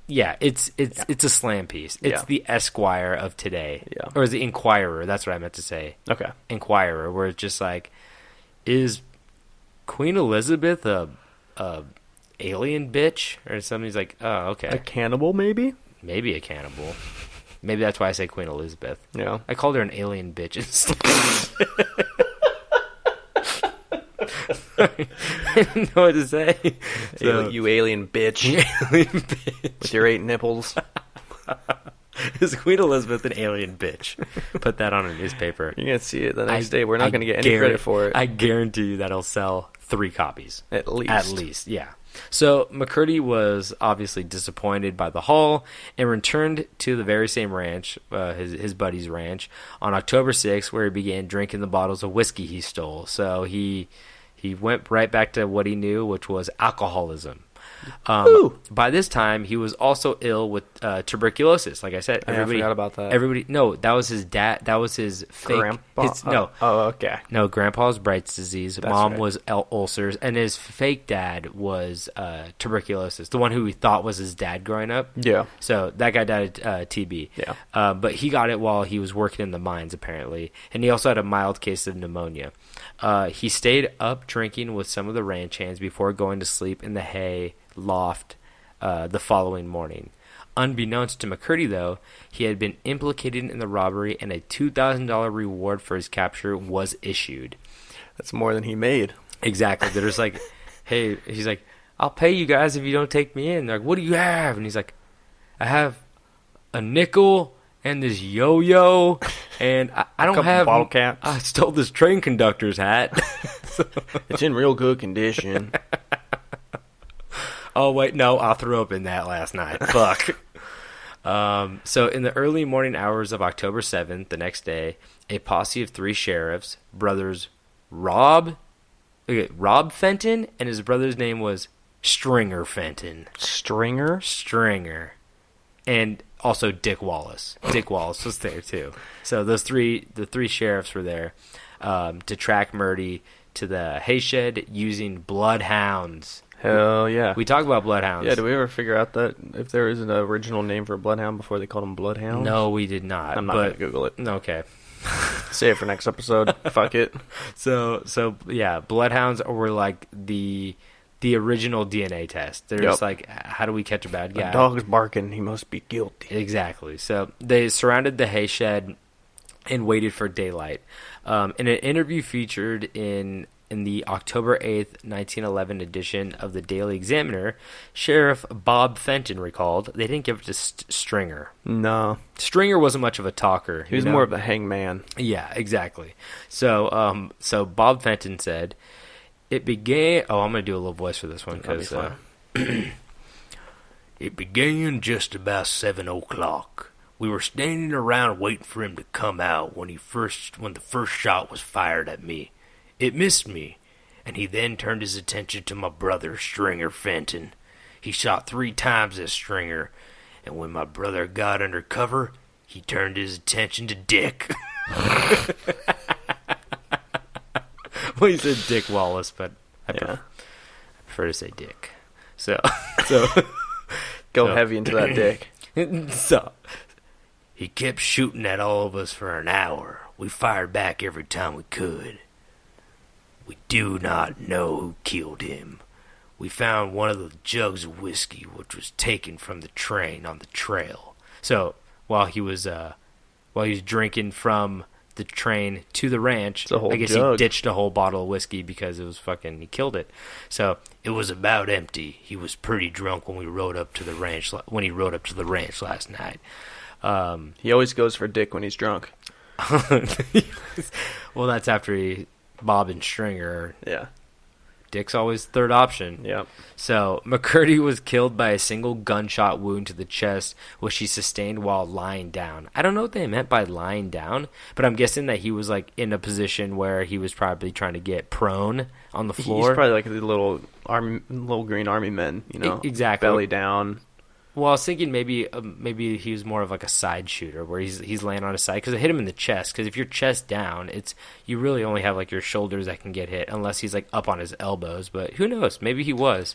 Yeah, it's a slam piece. It's the Esquire of today. Yeah. Or the Inquirer, that's what I meant to say. Okay. Inquirer, where it's just like, is Queen Elizabeth a alien bitch? Or somebody's like, oh, okay. A cannibal, maybe? Maybe a cannibal. Maybe that's why I say Queen Elizabeth. Yeah. I called her an alien bitch instead. I didn't know what to say. So, you alien bitch. Alien bitch. With your 8 nipples. Is Queen Elizabeth an alien bitch? Put that on a newspaper. You're going to see it the next day. We're not going to get any credit for it. I guarantee you that'll sell 3 copies. At least. At least, yeah. So McCurdy was obviously disappointed by the haul and returned to the very same ranch, his buddy's ranch, on October 6th, where he began drinking the bottles of whiskey he stole. So he went right back to what he knew, which was alcoholism. By this time, he was also ill with tuberculosis. Like I said, I forgot about that. That was his dad. That was his fake. Grandpa? Oh, okay. No, Grandpa was Bright's disease. That's Mom right. was ulcers, and his fake dad was tuberculosis. The one who he thought was his dad growing up. Yeah. So that guy died of TB. Yeah. But he got it while he was working in the mines, apparently, and he also had a mild case of pneumonia. He stayed up drinking with some of the ranch hands before going to sleep in the hay loft the following morning. Unbeknownst to McCurdy, though, he had been implicated in the robbery, and a $2,000 reward for his capture was issued. That's more than he made. Exactly. They're just like, hey, he's like, I'll pay you guys if you don't take me in. They're like, what do you have? And he's like, I have a nickel and this yo-yo, and I don't have bottle caps. I stole this train conductor's hat. It's in real good condition. Oh, wait, no, I threw up in that last night. Fuck. So in the early morning hours of October 7th, the next day, a posse of 3 sheriffs, brothers Rob Fenton, and his brother's name was Stringer Fenton. Stringer. And also Dick Wallace. Dick Wallace was there, too. So the 3 sheriffs were there to track Murdy to the hayshed using bloodhounds. Hell yeah. We talk about bloodhounds. Yeah, did we ever figure out that if there is an original name for a bloodhound before they called them bloodhounds? No, we did not. I'm not going to Google it. Okay. Save it for next episode. Fuck it. So yeah, bloodhounds were like the original DNA test. They're just like, how do we catch a bad guy? A dog's barking, he must be guilty. Exactly. So they surrounded the hay shed and waited for daylight. In an interview featured in the October 8th, 1911 edition of the Daily Examiner, Sheriff Bob Fenton recalled they didn't give it to Stringer. No. Stringer wasn't much of a talker. He was more of a hangman. Yeah, exactly. So Bob Fenton said, it began... Oh, I'm going to do a little voice for this one. Because it began just about 7 o'clock. We were standing around waiting for him to come out when the first shot was fired at me. It missed me, and he then turned his attention to my brother, Stringer Fenton. He shot 3 times at Stringer, and when my brother got under cover, he turned his attention to Dick. Well, he said Dick Wallace, but I prefer to say Dick. So Go heavy into that dick. So, he kept shooting at all of us for an hour. We fired back every time we could. We do not know who killed him. We found one of the jugs of whiskey, which was taken from the train on the trail. So, while he was drinking from the train to the ranch, I guess jug. he ditched a whole bottle of whiskey because it was he killed it. So it was about empty. He was pretty drunk when he rode up to the ranch last night. He always goes for dick when he's drunk. Well, that's after he Bob and Stringer. Yeah. Dick's always third option. Yep. So, McCurdy was killed by a single gunshot wound to the chest, which he sustained while lying down. I don't know what they meant by lying down, but I'm guessing that he was, like, in a position where he was probably trying to get prone on the floor. He's probably like the little green army men, you know? Exactly. Belly down. Well, I was thinking maybe he was more of like a side shooter where he's laying on his side because it hit him in the chest. Because if you're chest down, you really only have like your shoulders that can get hit unless he's like up on his elbows. But who knows? Maybe he was.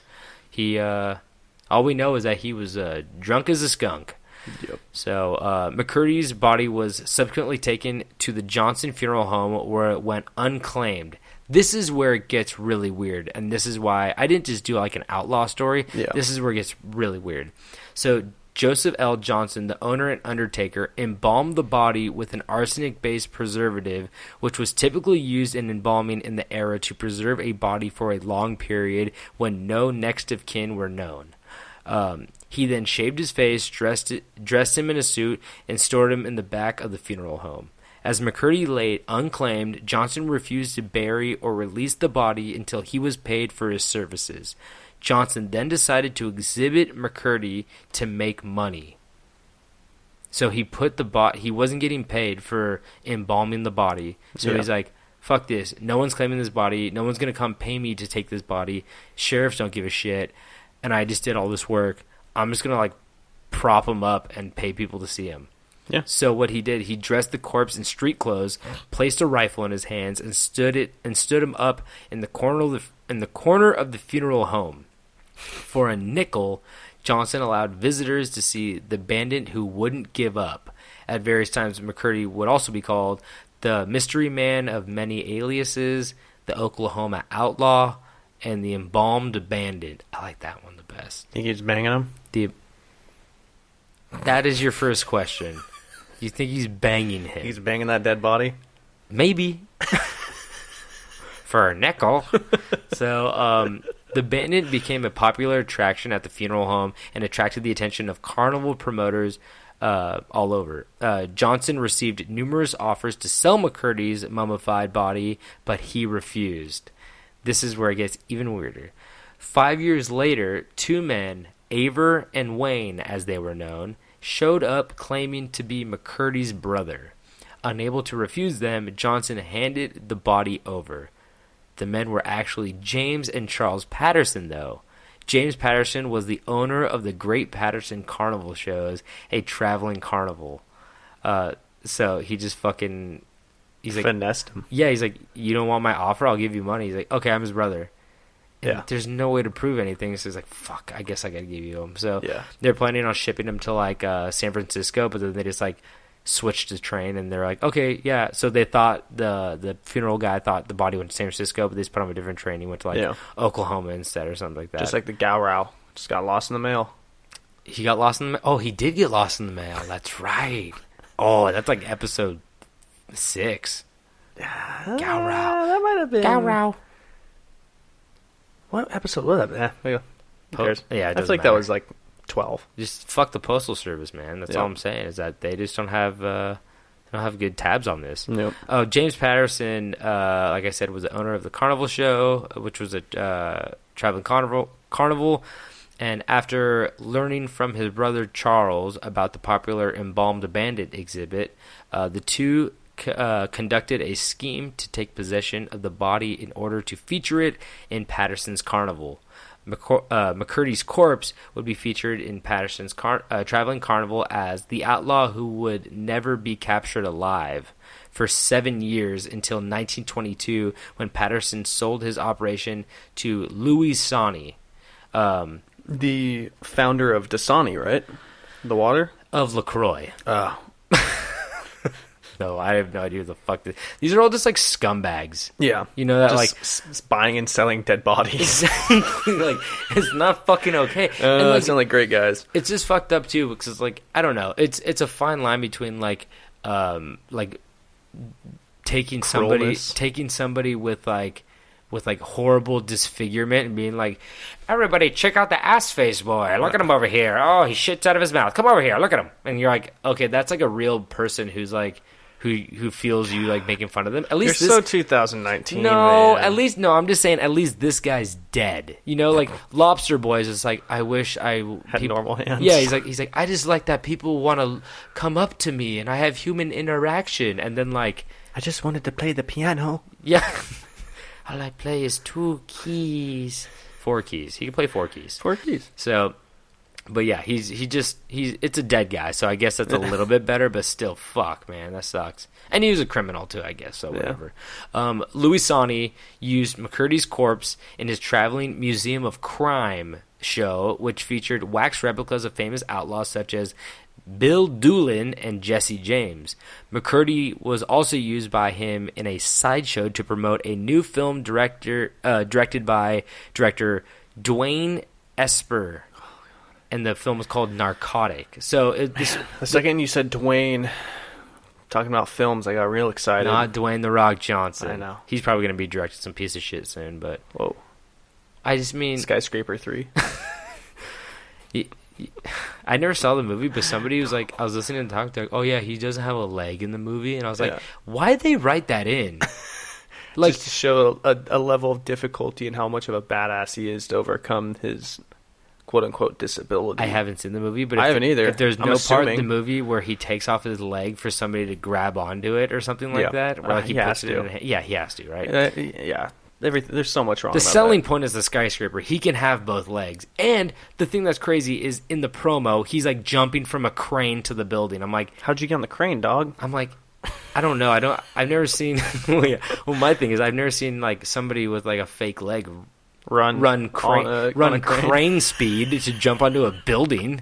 All we know is that he was drunk as a skunk. Yep. So McCurdy's body was subsequently taken to the Johnson Funeral Home where it went unclaimed. This is where it gets really weird, and this is why I didn't just do like an outlaw story. Yeah. This is where it gets really weird. So Joseph L. Johnson, the owner and undertaker, embalmed the body with an arsenic-based preservative, which was typically used in embalming in the era to preserve a body for a long period when no next of kin were known. He then shaved his face, dressed him in a suit, and stored him in the back of the funeral home. As McCurdy lay unclaimed, Johnson refused to bury or release the body until he was paid for his services. Johnson then decided to exhibit McCurdy to make money. So he put he wasn't getting paid for embalming the body. So he's like, fuck this. No one's claiming this body. No one's going to come pay me to take this body. Sheriffs don't give a shit. And I just did all this work. I'm just going to like prop him up and pay people to see him. Yeah. So what he did, he dressed the corpse in street clothes, placed a rifle in his hands, and stood him up in the corner of the funeral home. For a nickel, Johnson allowed visitors to see the bandit who wouldn't give up. At various times, McCurdy would also be called the mystery man of many aliases, the Oklahoma outlaw, and the embalmed bandit. I like that one the best. Think he's banging him? That is your first question. You think he's banging him? He's banging that dead body? Maybe. For a nickel. So, the bandit became a popular attraction at the funeral home and attracted the attention of carnival promoters all over. Johnson received numerous offers to sell McCurdy's mummified body, but he refused. This is where it gets even weirder. 5 years later, 2 men, Aver and Wayne as they were known, showed up claiming to be McCurdy's brother. Unable to refuse them, Johnson handed the body over. The men were actually James and Charles Patterson, though. James Patterson was the owner of the Great Patterson Carnival shows, a traveling carnival. So he just fucking... He's like, finessed him. Yeah, he's like, you don't want my offer? I'll give you money. He's like, okay, I'm his brother. And there's no way to prove anything. So he's like, fuck, I guess I gotta give you him. So they're planning on shipping him to like San Francisco, but then they just like switched the train and they're like, okay, yeah. So they thought the funeral guy thought the body went to San Francisco, but they just put him on a different train. He went to like Oklahoma instead or something like that. Just like the Gowrow. Just got lost in the mail. He got lost in the mail? Oh, he did get lost in the mail. That's right. Oh, that's like episode 6. Gowrow. That might have been... Gowrow. What episode was that? There you go. Who cares? Yeah, I feel like that was like 12. Just fuck the postal service, man. That's all I'm saying is that they just don't have good tabs on this. Nope. Oh, James Patterson, like I said, was the owner of the Carnival show, which was a traveling carnival. And after learning from his brother Charles about the popular embalmed bandit exhibit, the two conducted a scheme to take possession of the body in order to feature it in Patterson's carnival. McCurdy's corpse would be featured in Patterson's traveling carnival as the outlaw who would never be captured alive for 7 years until 1922, when Patterson sold his operation to Louis Sawney. The founder of Dasani, right? The water? Of LaCroix. Oh. No, I have no idea who the fuck these are all just like scumbags. Yeah. You know that, just like buying and selling dead bodies. Exactly. Like, it's not fucking okay. And They sound like great guys. It's just fucked up too, because it's like, I don't know. It's a fine line between taking somebody with horrible disfigurement and being like, everybody check out the ass face boy, look at him over here, oh, he shits out of his mouth, come over here, look at him. And you're like, okay, that's like a real person who's like who feels you like making fun of them. At least you're so 2019. No, man. at least no, I'm just saying, at least this guy's dead. You know, like Lobster Boys is like, I wish I had normal hands. Yeah, he's like, I just like that people want to come up to me and I have human interaction, and then like, I just wanted to play the piano. Yeah. All I play is 4 keys. He can play 4 keys. 4 keys. So, but yeah, he's it's a dead guy, so I guess that's a little bit better, but still, fuck, man, that sucks. And he was a criminal too, I guess, so whatever. Yeah. Louis Sawney used McCurdy's corpse in his traveling Museum of Crime show, which featured wax replicas of famous outlaws such as Bill Doolin and Jesse James. McCurdy was also used by him in a sideshow to promote a new film directed by director Dwayne Esper, and the film was called Narcotic. So the second you said Dwayne, talking about films, I got real excited. Not Dwayne The Rock Johnson. I know. He's probably going to be directing some piece of shit soon, but whoa. I just mean Skyscraper 3. I never saw the movie, but somebody was like, I was listening to talk, they're like, oh yeah, he doesn't have a leg in the movie, and I was like, why'd they write that in? Like, just to show a level of difficulty and how much of a badass he is to overcome his quote-unquote disability. I haven't seen the movie, but I haven't either. If there's no part in the movie where he takes off his leg for somebody to grab onto it or something like that, where like he puts it in, he has to, right? Yeah. There's so much wrong. The selling point is the skyscraper. He can have both legs. And the thing that's crazy is in the promo, he's like jumping from a crane to the building. I'm like, how'd you get on the crane, dog? I'm like, I don't know. I've never seen. Well, my thing is, I've never seen like somebody with like a fake leg run crane speed to jump onto a building.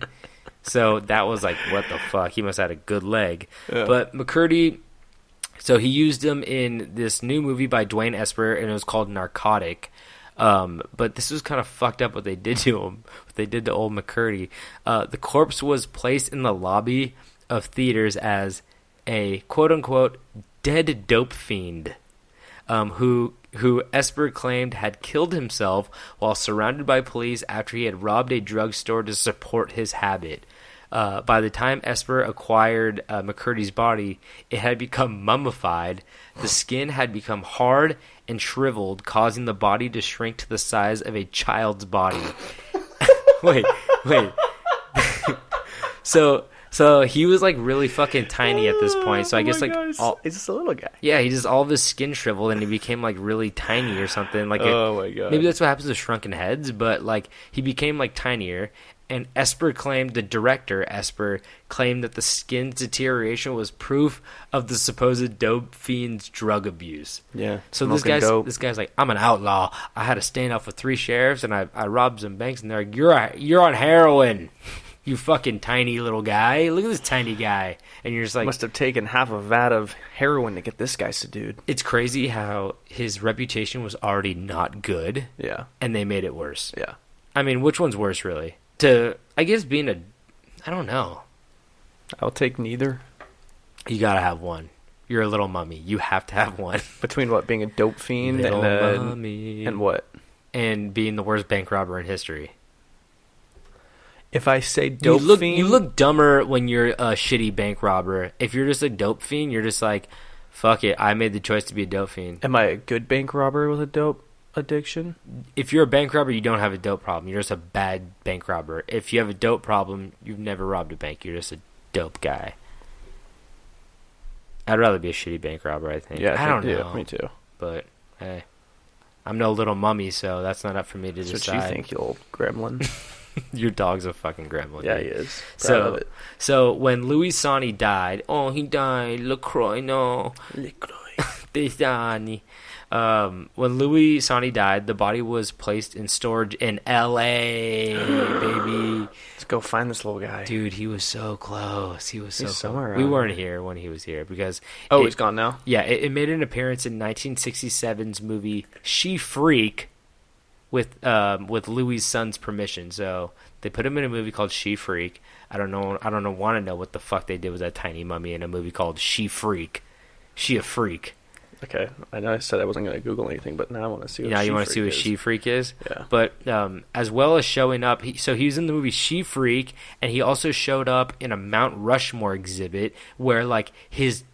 So that was like, what the fuck? He must have had a good leg. Yeah. But McCurdy. So he used him in this new movie by Dwayne Esper, and it was called Narcotic. But this was kind of fucked up what they did to him, what they did to old McCurdy. The corpse was placed in the lobby of theaters as a quote-unquote dead dope fiend, who Esper claimed had killed himself while surrounded by police after he had robbed a drugstore to support his habit. By the time Esper acquired McCurdy's body, it had become mummified. The skin had become hard and shriveled, causing the body to shrink to the size of a child's body. Wait. So he was like really fucking tiny at this point. So I guess he's just a little guy. Yeah, he just all of his skin shriveled and he became like really tiny or something. Like oh my god. Maybe that's what happens to shrunken heads, but like he became like tinier. And the director Esper claimed that the skin's deterioration was proof of the supposed dope fiend's drug abuse. Yeah. So this guy's like, I'm an outlaw. I had a standoff with 3 sheriffs and I robbed some banks, and they're like, you're on heroin. You fucking tiny little guy. Look at this tiny guy. And you're just like, must have taken half a vat of heroin to get this guy subdued. It's crazy how his reputation was already not good. Yeah. And they made it worse. Yeah. I mean, which one's worse, really? I guess I don't know. I'll take neither. You gotta have one. You're a little mummy. You have to have one. Between what, being a dope fiend and what? And being the worst bank robber in history. If I say dope fiend... You look dumber when you're a shitty bank robber. If you're just a dope fiend, you're just like, fuck it, I made the choice to be a dope fiend. Am I a good bank robber with a dope addiction? If you're a bank robber, you don't have a dope problem. You're just a bad bank robber. If you have a dope problem, you've never robbed a bank. You're just a dope guy. I'd rather be a shitty bank robber, I think. Yeah, I don't know. Yeah, me too. But, hey. I'm no little mummy, so that's not up for me to decide. That's what you think, you old gremlin. Your dog's a fucking gremlin. Yeah, he is. Proud of it. So when Louis Sani died, he died. LaCroix, no. LaCroix. When Louis Sani died, the body was placed in storage in L.A., baby. Let's go find this little guy. Dude, he was so close. He's somewhere close. We around weren't here when he was here because... he's gone now? Yeah, it made an appearance in 1967's movie She Freak with Louis' son's permission. So they put him in a movie called She Freak. I don't want to know what the fuck they did with that tiny mummy in a movie called She Freak. She a freak. Okay, I know I said I wasn't going to Google anything, but now I want to see what you want to see what She Freak is? Yeah. But as well as showing up, he was in the movie She Freak, and he also showed up in a Mount Rushmore exhibit where, like,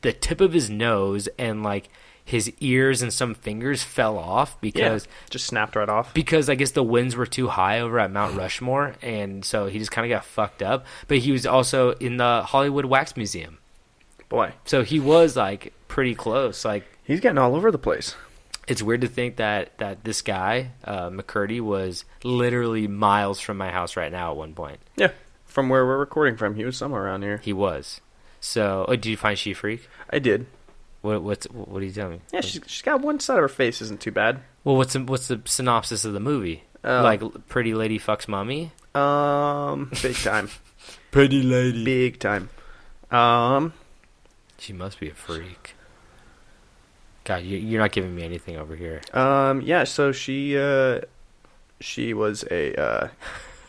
the tip of his nose and, like, his ears and some fingers fell off because... Yeah, just snapped right off. Because I guess the winds were too high over at Mount Rushmore, and so he just kind of got fucked up. But he was also in the Hollywood Wax Museum. Boy. So he was, like, pretty close, like... He's getting all over the place. It's weird to think that this guy, McCurdy, was literally miles from my house right now at one point. Yeah, from where we're recording from. He was somewhere around here. He was. So, did you find She Freak? I did. What are you telling me? Yeah, she's got one side of her face isn't too bad. Well, what's the synopsis of the movie? Like, pretty lady fucks mommy? Big time. Pretty lady. Big time. She must be a freak. God, you're not giving me anything over here. Yeah, so she was a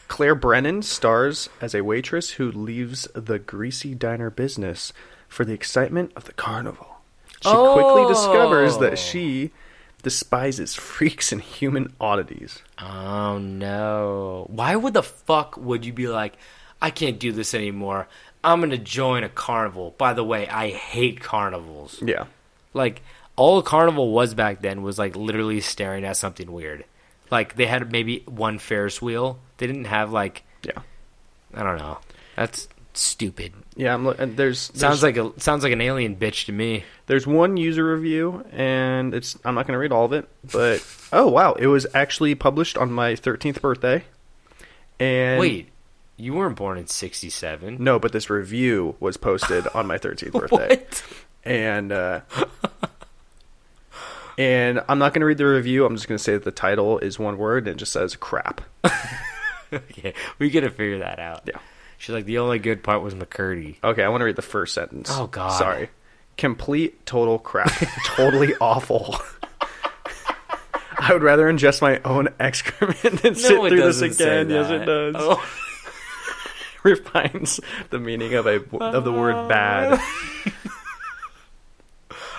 Claire Brennan stars as a waitress who leaves the greasy diner business for the excitement of the carnival. She quickly discovers that she despises freaks and human oddities. Oh no. Why the fuck would you be like, I can't do this anymore. I'm going to join a carnival. By the way, I hate carnivals. Yeah. Like, all a carnival was back then was, like, literally staring at something weird. Like, they had maybe one Ferris wheel. They didn't have, like... Yeah. I don't know. That's stupid. Yeah, there's sounds like an alien bitch to me. There's one user review, and I'm not going to read all of it, but... oh, wow. It was actually published on my 13th birthday. And... Wait. You weren't born in 67. No, but this review was posted on my 13th birthday. What? And I'm not going to read the review. I'm just going to say that the title is one word and it just says crap. Okay, we got to figure that out. Yeah. She's like, the only good part was McCurdy. Okay, I want to read the first sentence. Oh, God. Sorry. Complete, total crap. Totally awful. I would rather ingest my own excrement than sit through this again. Yes, it does. Oh. Refines the meaning of the word bad.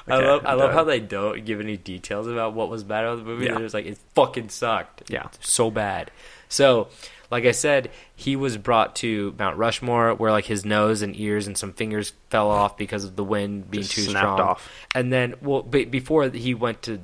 Okay, I love how they don't give any details about what was bad about the movie. Yeah. They're just like, it fucking sucked. Yeah. So bad. So, like I said, he was brought to Mount Rushmore where, like, his nose and ears and some fingers fell off because of the wind being Just too snapped strong. off. And then, before he went to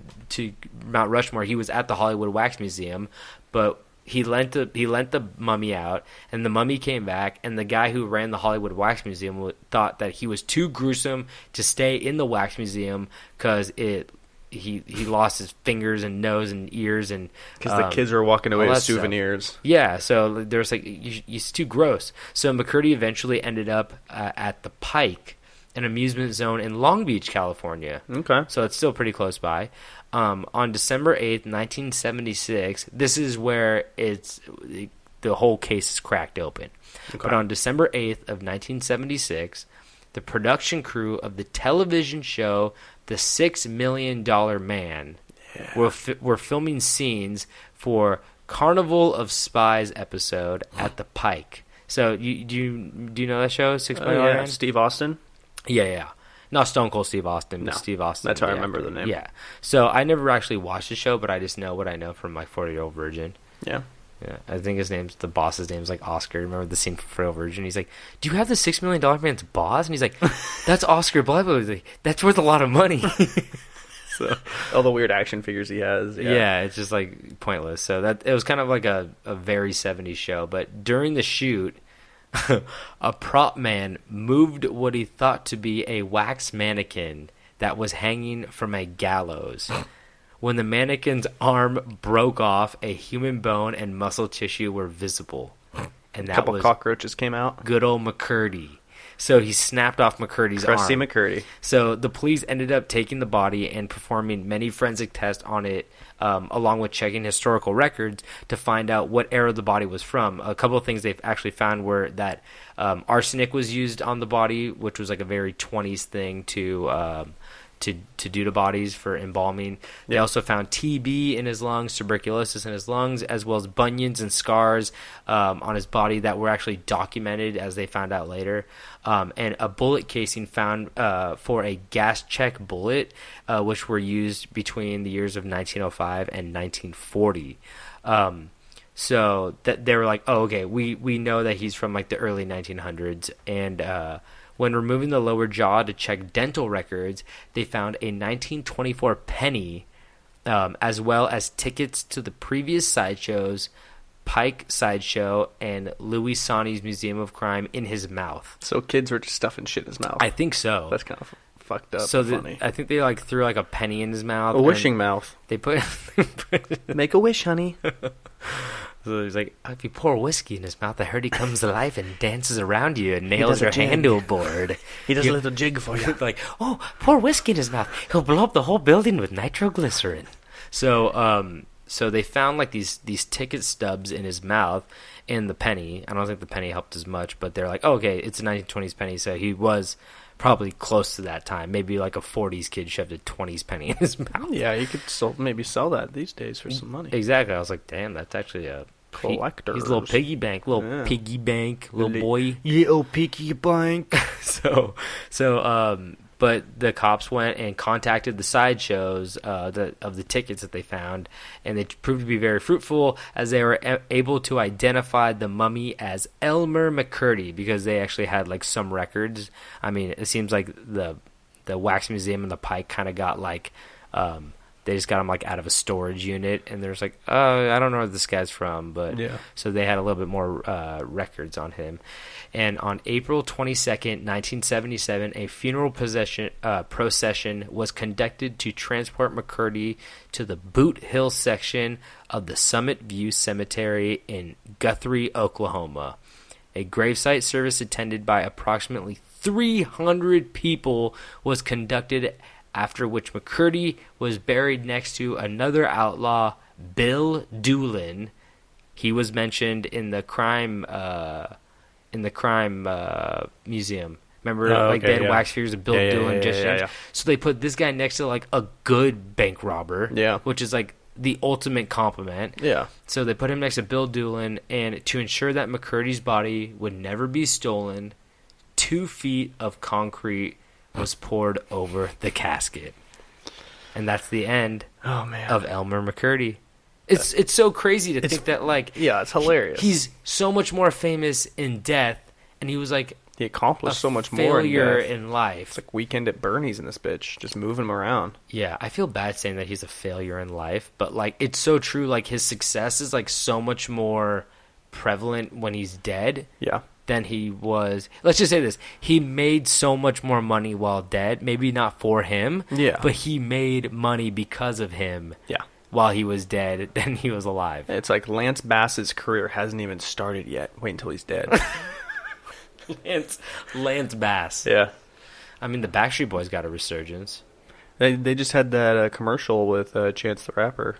Mount Rushmore, he was at the Hollywood Wax Museum, but he lent the mummy out, and the mummy came back, and the guy who ran the Hollywood Wax Museum thought that he was too gruesome to stay in the wax museum because he lost his fingers and nose and ears, and because the kids were walking away with souvenirs. Stuff. Yeah, so there's like, it's too gross. So McCurdy eventually ended up at the Pike, an amusement zone in Long Beach, California. Okay, so it's still pretty close by. On December 8th, 1976, this is where the whole case is cracked open. Okay. But on December 8th of 1976, the production crew of the television show The $6 Million Man were filming scenes for Carnival of Spies episode at the Pike. So do you know that show, $6 Million Man? Steve Austin? Yeah. Not Stone Cold Steve Austin, but Steve Austin. That's how I remember the name. Yeah. So I never actually watched the show, but I just know what I know from like 40-Year-Old Virgin. Yeah. Yeah. I think the boss's name's like Oscar. Remember the scene from 40-Year-Old Virgin? He's like, do you have the $6 Million Man's boss? And he's like, that's Oscar Blythe. He's like, that's worth a lot of money. So all the weird action figures he has. Yeah, it's just like pointless. So it was kind of like a very 70s show. But during the shoot, A prop man moved what he thought to be a wax mannequin that was hanging from a gallows. When the mannequin's arm broke off, a human bone and muscle tissue were visible. And that A couple was cockroaches came out. good old McCurdy. So he snapped off McCurdy's Crusty arm. McCurdy. So the police ended up taking the body and performing many forensic tests on it, along with checking historical records to find out what era the body was from. A couple of things they've actually found were that arsenic was used on the body, which was like a very 20s thing to do to bodies for embalming. They also found TB in his lungs, tuberculosis in his lungs, as well as bunions and scars on his body that were actually documented, as they found out later. And a bullet casing found for a gas check bullet, which were used between the years of 1905 and 1940. So that they were like, oh, okay, we know that he's from like the early 1900s. And when removing the lower jaw to check dental records, they found a 1924 penny, as well as tickets to the previous sideshows, Pike Sideshow, and Louis Sani's Museum of Crime in his mouth. So kids were just stuffing shit in his mouth. I think so. That's kind of fucked up. So Funny. I think they like threw like a penny in his mouth. A wishing mouth. They put. Make a wish, honey. So he's like, if you pour whiskey in his mouth, I heard he comes to life and dances around you and nails does a your jig. handleboard. He does a little jig for you. Like, oh, pour whiskey in his mouth. He'll blow up the whole building with nitroglycerin. So, so they found like these ticket stubs in his mouth and the penny. I don't think the penny helped as much, but they're like, oh, okay, it's a 1920s penny, so he was probably close to that time. Maybe like a 40s kid shoved a 20s penny in his mouth. Yeah, you could maybe sell that these days for some money. Exactly. I was like, damn, that's actually a Collectors. He's a little piggy bank, piggy bank, little boy. Little piggy bank. But the cops went and contacted the sideshows of the tickets that they found, and they proved to be very fruitful, as they were able to identify the mummy as Elmer McCurdy, because they actually had like some records. I mean, it seems like the Wax Museum and the Pike kind of got like they just got him like out of a storage unit, and there's like, I don't know where this guy's from, but yeah. So they had a little bit more records on him. And on April 22nd, 1977, a funeral procession was conducted to transport McCurdy to the Boot Hill section of the Summit View Cemetery in Guthrie, Oklahoma. A gravesite service attended by approximately 300 people was conducted, after which McCurdy was buried next to another outlaw, Bill Doolin. He was mentioned in the crime museum. Remember, they had wax figures of Bill Doolin. So they put this guy next to like a good bank robber, which is like the ultimate compliment. Yeah. So they put him next to Bill Doolin, and to ensure that McCurdy's body would never be stolen, 2 feet of concrete was poured over the casket. And that's the end of Elmer McCurdy. It's so crazy to think that, like... Yeah, it's hilarious. He's so much more famous in death, and he was, like... He accomplished so much more failure in life. It's like Weekend at Bernie's in this bitch, just moving him around. Yeah, I feel bad saying that he's a failure in life, but, like, it's so true. Like, his success is, like, so much more prevalent when he's dead. Yeah. Than he was. Let's just say this: he made so much more money while dead. Maybe not for him, but he made money because of him. Yeah, while he was dead than he was alive. It's like Lance Bass's career hasn't even started yet. Wait until he's dead. Lance Bass. Yeah, I mean the Backstreet Boys got a resurgence. They just had that commercial with Chance the Rapper.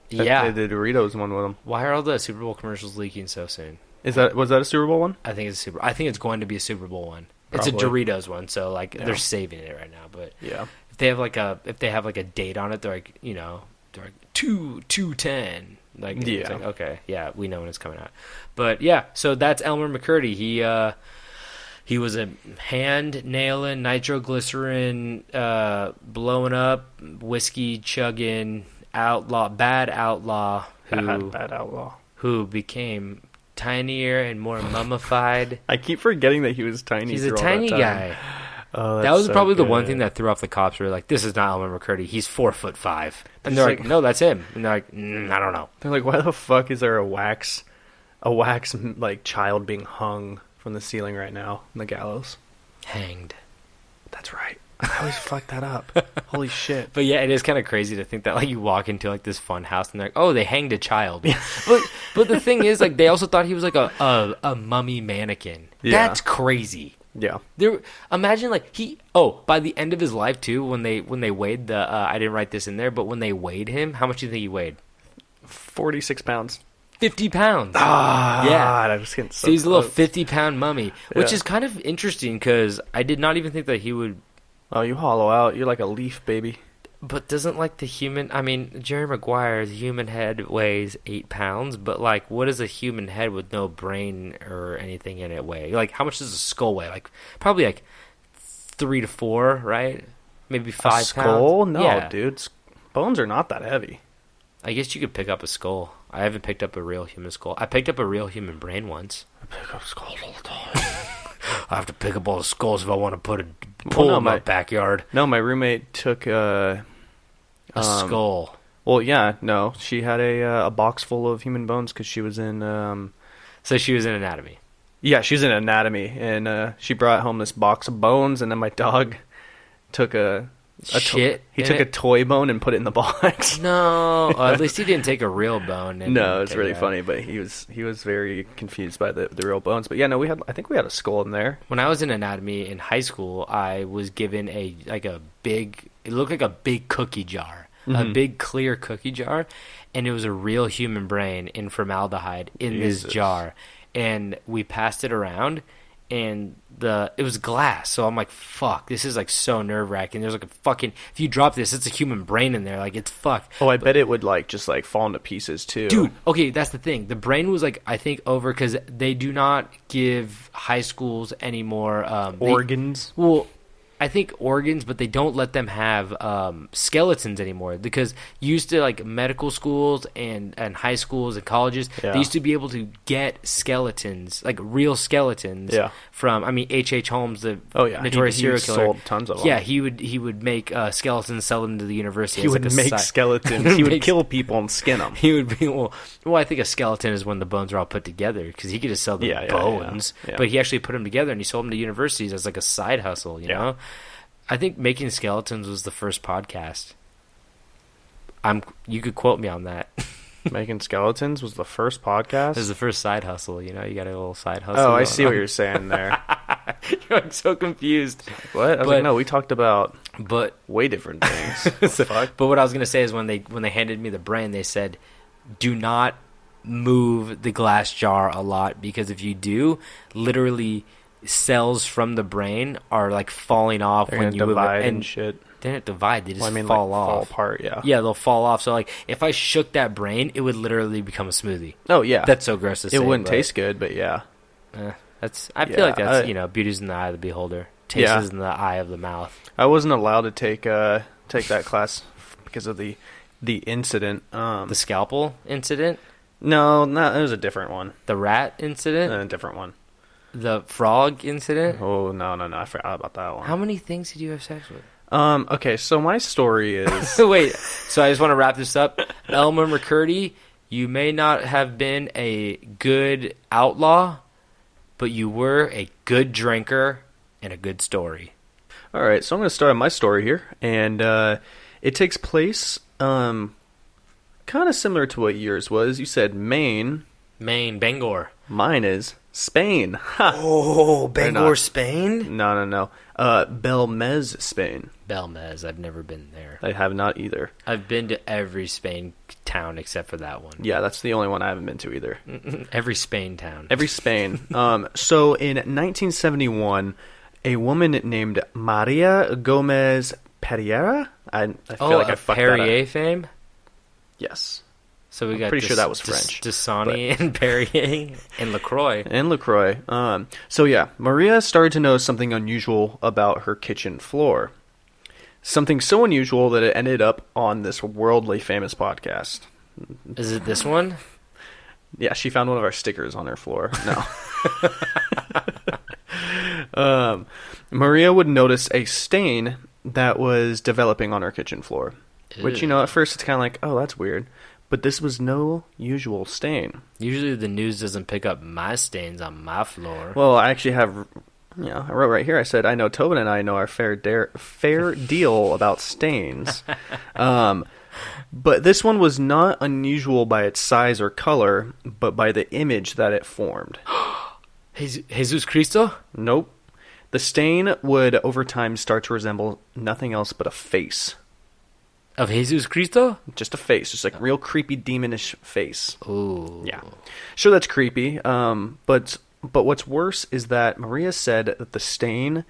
The Doritos one with him. Why are all the Super Bowl commercials leaking so soon? Was that a Super Bowl one? I think it's going to be a Super Bowl one. Probably. It's a Doritos one, so like they're saving it right now. But if they have like a date on it, they're like, they're like 2/10. Like it's like, okay, we know when it's coming out. But so that's Elmer McCurdy. He was a hand nailing, nitroglycerin blowing up, whiskey chugging bad outlaw who became tinier and more mummified. I keep forgetting that he was tiny. He's a tiny guy. Oh, that was probably the one thing that threw off the cops. Were like, "This is not Elmer McCurdy. He's 4'5", and they're like, "No, that's him." And they're like, "I don't know." They're like, "Why the fuck is there a wax a wax like child being hung from the ceiling right now in the gallows. Hanged. That's right. I always fuck that up. Holy shit. But yeah, it is kind of crazy to think that like you walk into like this fun house and they're like, oh, they hanged a child. but the thing is, like, they also thought he was like a mummy mannequin. Yeah. That's crazy. Yeah. Imagine like by the end of his life too, when they weighed the I didn't write this in there, but when they weighed him, how much do you think he weighed? 46 pounds. 50 pounds. Ah, yeah. I was getting so he's a little 50-pound mummy, which is kind of interesting because I did not even think that he would. Oh, you hollow out. You're like a leaf, baby. But doesn't like the human... I mean, Jerry Maguire's human head weighs 8 pounds, but like, what does a human head with no brain or anything in it weigh? Like, how much does a skull weigh? Like, probably like 3 to 4, right? Maybe 5 pounds. Skull? No, yeah. dude. Bones are not that heavy. I guess you could pick up a skull. I haven't picked up a real human skull. I picked up a real human brain once. I pick up skulls all the time. I have to pick up all the skulls if I want to put a pool in my backyard. No, my roommate took a skull. Well, yeah, no. She had a box full of human bones because she was in... So she was in anatomy. Yeah, she was in anatomy, and she brought home this box of bones, and then my dog took he took a toy bone and put it in the box. No, at least he didn't take a real bone. No, it's really funny, but he was very confused by the real bones. But yeah, no, I think we had a skull in there. When I was in anatomy in high school, I was given it looked like a big cookie jar, a big clear cookie jar, and it was a real human brain in formaldehyde in this jar, and we passed it around. And it was glass, so I'm like, fuck, this is like so nerve-wracking. There's like a fucking, if you drop this, it's a human brain in there, like it's fucked. Oh, I bet it would like just like fall into pieces too. Dude, okay, that's the thing. The brain was like, I think over, because they do not give high schools anymore organs. Well, I think organs, but they don't let them have skeletons anymore, because used to like medical schools and high schools and colleges, they used to be able to get skeletons, like real skeletons from, I mean, H.H. Holmes, the notorious serial killer. Sold tons of them. Yeah, he would make skeletons, sell them to the university. He would make skeletons. He would kill people and skin them. He would be, well, I think a skeleton is when the bones are all put together, because he could just sell the bones, but he actually put them together and he sold them to universities as like a side hustle, you know? I think making skeletons was the first podcast. You could quote me on that. Making skeletons was the first podcast? It was the first side hustle, you know? You got a little side hustle. Oh, I see what you're saying there. You're like so confused. What? I was like, no, we talked about way different things. Fuck? But what I was going to say is when they handed me the brain, they said, do not move the glass jar a lot, because if you do, literally cells from the brain are like falling off. They're when you divide move it. and shit. They don't divide, they just fall off. Fall apart, yeah. Yeah, they'll fall off. So like if I shook that brain, it would literally become a smoothie. Oh yeah. That's so gross to say. It wouldn't taste good, but yeah. I feel like that's, beauty's in the eye of the beholder. Taste is in the eye of the mouth. I wasn't allowed to take that class because of the incident. The scalpel incident? No, it was a different one. The rat incident? A different one. The frog incident? Oh, no, I forgot about that one. How many things did you have sex with? Okay, so my story is... Wait, so I just want to wrap this up. Elmer McCurdy, you may not have been a good outlaw, but you were a good drinker and a good story. All right, so I'm going to start on my story here, and it takes place kind of similar to what yours was. You said Maine. Maine, Bangor. Mine is Spain. Oh, Bangor, Spain? No. Bélmez, Spain. Bélmez, I've never been there. I have not either. I've been to every Spain town except for that one. Yeah, that's the only one I haven't been to either. Every Spain town. Every Spain. So in 1971, a woman named Maria Gomez Pereira. I feel like I fucked that up. Perrier fame? Yes. So we got pretty sure that was French. Dasani and Perrier and LaCroix. So yeah, Maria started to notice something unusual about her kitchen floor. Something so unusual that it ended up on this worldly famous podcast. Is it this one? Yeah, she found one of our stickers on her floor. No. Maria would notice a stain that was developing on her kitchen floor. Which, at first it's kind of like, oh, that's weird. But this was no usual stain. Usually the news doesn't pick up my stains on my floor. Well, I actually have, I wrote right here, I said, I know Tobin and I know our fair deal about stains. But this one was not unusual by its size or color, but by the image that it formed. Jesus Cristo? Nope. The stain would, over time, start to resemble nothing else but a face. Of Jesus Cristo? Just a face. Just like real creepy, demonish face. Ooh. Yeah. Sure, that's creepy. But what's worse is that Maria said that the stain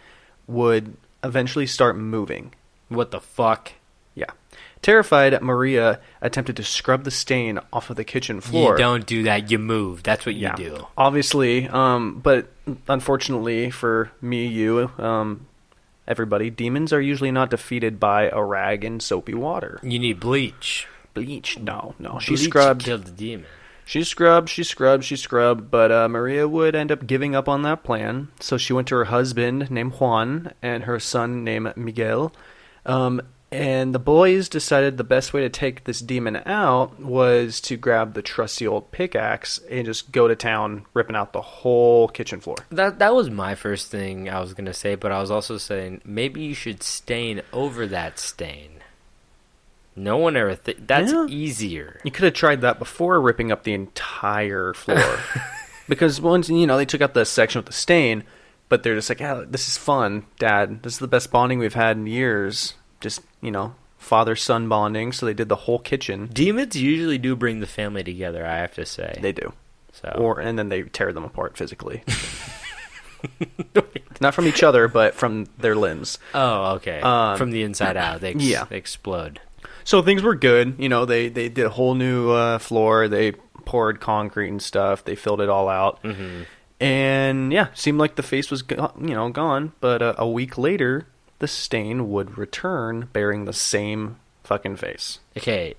would eventually start moving. What the fuck? Yeah. Terrified, Maria attempted to scrub the stain off of the kitchen floor. You don't do that. You move. That's what you do. Obviously. But unfortunately for me, you, everybody, demons are usually not defeated by a rag and soapy water. You need bleach. Bleach? No. She Bleach scrubbed. killed the demon. She scrubbed, but Maria would end up giving up on that plan. So she went to her husband named Juan and her son named Miguel. And the boys decided the best way to take this demon out was to grab the trusty old pickaxe and just go to town, ripping out the whole kitchen floor. That was my first thing I was going to say, but I was also saying maybe you should stain over that stain. No one ever that's easier. You could have tried that before ripping up the entire floor. Because once, they took out the section with the stain, but they're just like, this is fun, Dad. This is the best bonding we've had in years. Just, father-son bonding, so they did the whole kitchen. Demons usually do bring the family together, I have to say. They do. So. And then they tear them apart physically. Not from each other, but from their limbs. Oh, okay. From the inside out. They explode. So things were good. They did a whole new floor. They poured concrete and stuff. They filled it all out. Mm-hmm. And, seemed like the face was, gone. But a week later, the stain would return bearing the same fucking face. Okay.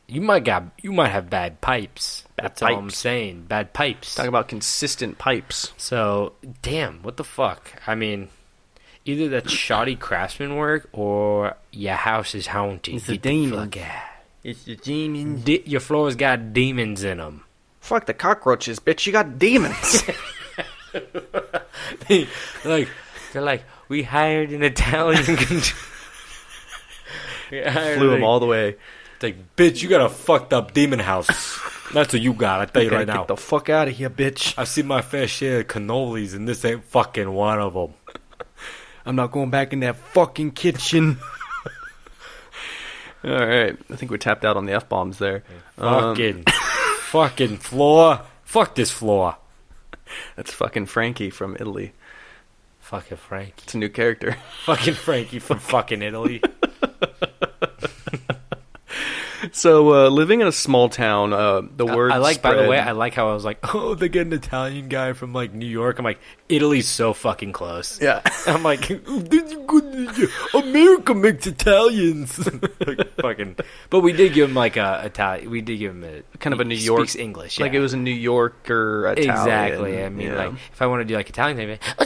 You might have bad pipes. That's all I'm saying. Bad pipes. Talk about consistent pipes. So, damn, what the fuck? I mean, either that's shoddy craftsmanship or your house is haunted. It's the demon. It's the demons. Your floor's got demons in them. Fuck the cockroaches, bitch. You got demons. They're like, we hired an Italian. Flew him all the way. It's like, bitch, you got a fucked up demon house. That's what you got, I tell you right now. Get the fuck out of here, bitch. I've seen my fair share of cannolis, and this ain't fucking one of them. I'm not going back in that fucking kitchen. All right. I think we tapped out on the F-bombs there. Fucking floor. Fuck this floor. That's fucking Frankie from Italy. Fucking Frankie. It's a new character. Fucking Frankie from fucking Italy. So, living in a small town, the word spread. By the way, I like how I was like, oh, they get an Italian guy from, New York. I'm like, Italy's so fucking close. Yeah. I'm like, America makes Italians. Fucking. But we did give him, Italian. We did give him a... Kind of a New York... Speaks English, Like it was a New Yorker Italian. Exactly. I mean, if I want to do, Italian, they'd be like, the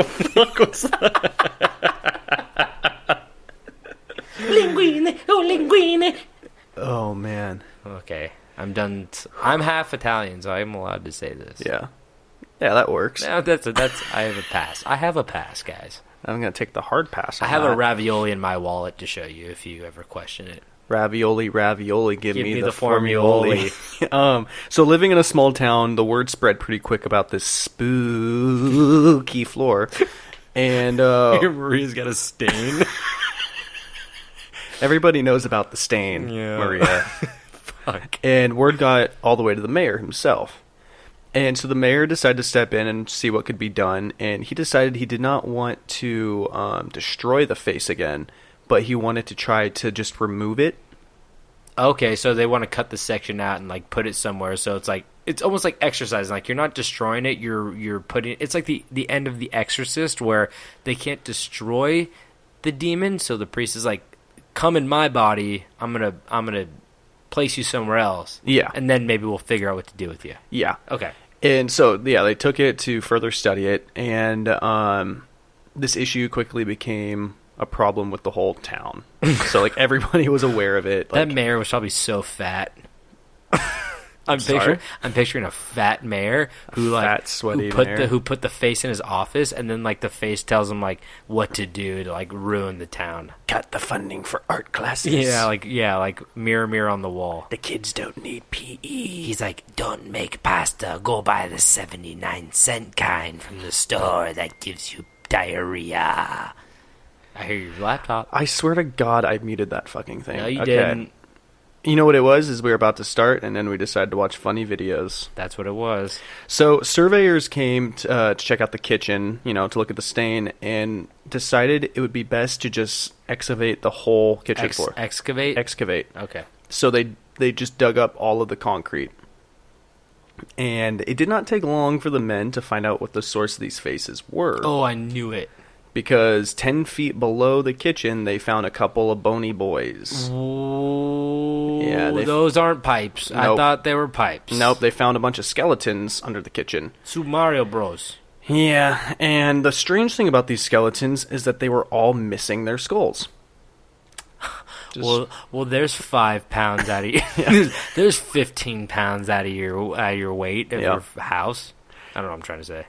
fuck was that? Linguine. Oh, man. Okay. I'm done. I'm half Italian, so I'm allowed to say this. Yeah. Yeah, that works. No, I have a pass. I have a pass, guys. I'm going to take the hard pass on I have that. a ravioli in my wallet to show you if you ever question it. Ravioli, give me the formioli. So living in a small town, the word spread pretty quick about this spooky floor. And Maria's got a stain. Everybody knows about the stain, Maria. Fuck. And word got all the way to the mayor himself. And so the mayor decided to step in and see what could be done. And he decided he did not want to destroy the face again, but he wanted to try to just remove it. Okay, so they want to cut the section out and put it somewhere. So it's almost like exercising. You're not destroying it. You're putting. It's like the end of The Exorcist where they can't destroy the demon. So the priest is like, come in my body. I'm gonna place you somewhere else. Yeah, and then maybe we'll figure out what to do with you. Yeah. Okay. And so they took it to further study it, and this issue quickly became a problem with the whole town. So, like, everybody was aware of it. Like, that mayor was probably so fat. I'm sorry? picturing a fat mayor who fat, sweaty mayor. who put the face in his office, and then like the face tells him like what to do to like ruin the town. Cut the funding for art classes. Like mirror, mirror on the wall. The kids don't need PE. He's like, don't make pasta. Go buy the 79-cent kind from the store that gives you diarrhea. I hear your laptop. I swear to God, I muted that fucking thing. No, you didn't. You know what it was? Is we were about to start, and then we decided to watch funny videos. That's what it was. So surveyors came to check out the kitchen, to look at the stain, and decided it would be best to just excavate the whole kitchen floor. Excavate? Excavate. Okay. So they just dug up all of the concrete. And it did not take long for the men to find out what the source of these faces were. Oh, I knew it. Because 10 feet below the kitchen, they found a couple of bony boys. Ooh, yeah, those aren't pipes. Nope. I thought they were pipes. Nope, they found a bunch of skeletons under the kitchen. Super Mario Bros. Yeah, and the strange thing about these skeletons is that they were all missing their skulls. Well, there's 5 pounds out of you. There's 15 pounds out of your weight of your house. I don't know what I'm trying to say.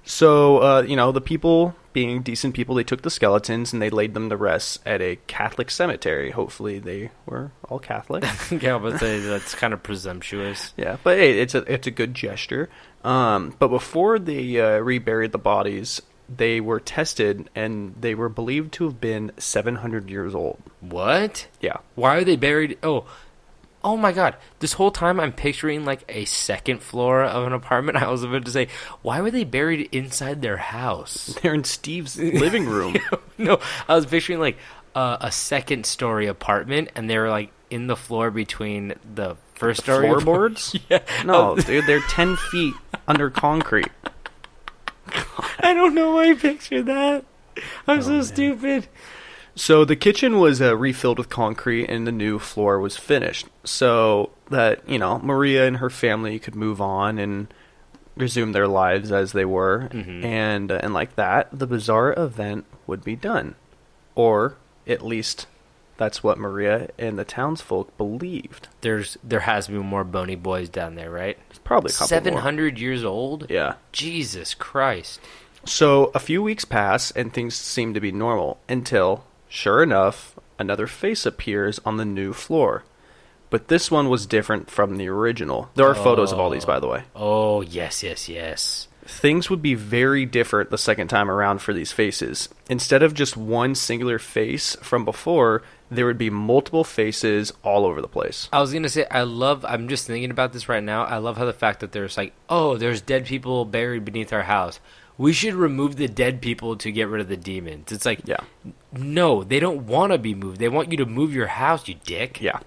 So, the people, being decent people, they took the skeletons and they laid them to rest at a Catholic cemetery. Hopefully they were all Catholic. Yeah, but that's kind of presumptuous. Yeah, but hey, it's a good gesture. But before they reburied the bodies, they were tested and they were believed to have been 700 years old. What? Yeah. Why are they buried? Oh my God. This whole time I'm picturing like a second floor of an apartment. I was about to say, why were they buried inside their house? They're in Steve's living room. No, I was picturing like a second story apartment and they were like in the floor between the first story. Floorboards? Yeah. No, dude, they're 10 feet under concrete. I don't know why I pictured that. I'm so stupid. So the kitchen was refilled with concrete and the new floor was finished so that, Maria and her family could move on and resume their lives as they were. Mm-hmm. And like that, the bizarre event would be done. Or at least that's what Maria and the townsfolk believed. There has to be more bony boys down there, right? There's probably a couple 700 more. years old? Yeah. Jesus Christ. So a few weeks pass and things seem to be normal until, sure enough, another face appears on the new floor. But this one was different from the original. There are photos of all these, by the way. Oh, yes. Things would be very different the second time around for these faces. Instead of just one singular face from before, there would be multiple faces all over the place. I was going to say, I'm just thinking about this right now. I love how the fact that there's like, there's dead people buried beneath our house. We should remove the dead people to get rid of the demons. It's like, no, they don't want to be moved. They want you to move your house, you dick. Yeah.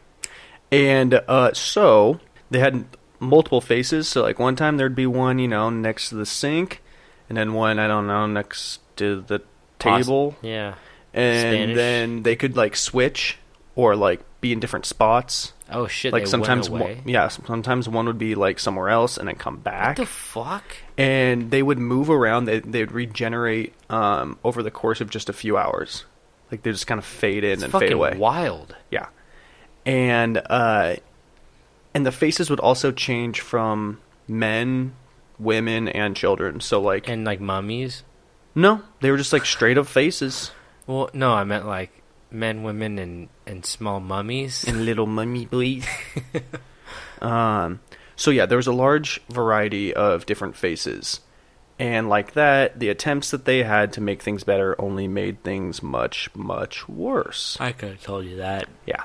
And so they had multiple faces. So like one time there'd be one, next to the sink, and then one, I don't know, next to the table. Yeah. And Spanish. then they could like switch or like be in different spots. Oh shit! Like they sometimes, went away? sometimes one would be like somewhere else and then come back. What the fuck? And they would move around. They'd regenerate over the course of just a few hours. Like they just kind of fade in and fade away. Wild. Yeah. And the faces would also change from men, women, and children. So like like mummies. No, they were just like straight up faces. Well, no, I meant like men, women, and small mummies. And little mummy boys. So yeah, there was a large variety of different faces. And like that, the attempts that they had to make things better only made things much, much worse. I could have told you that. Yeah.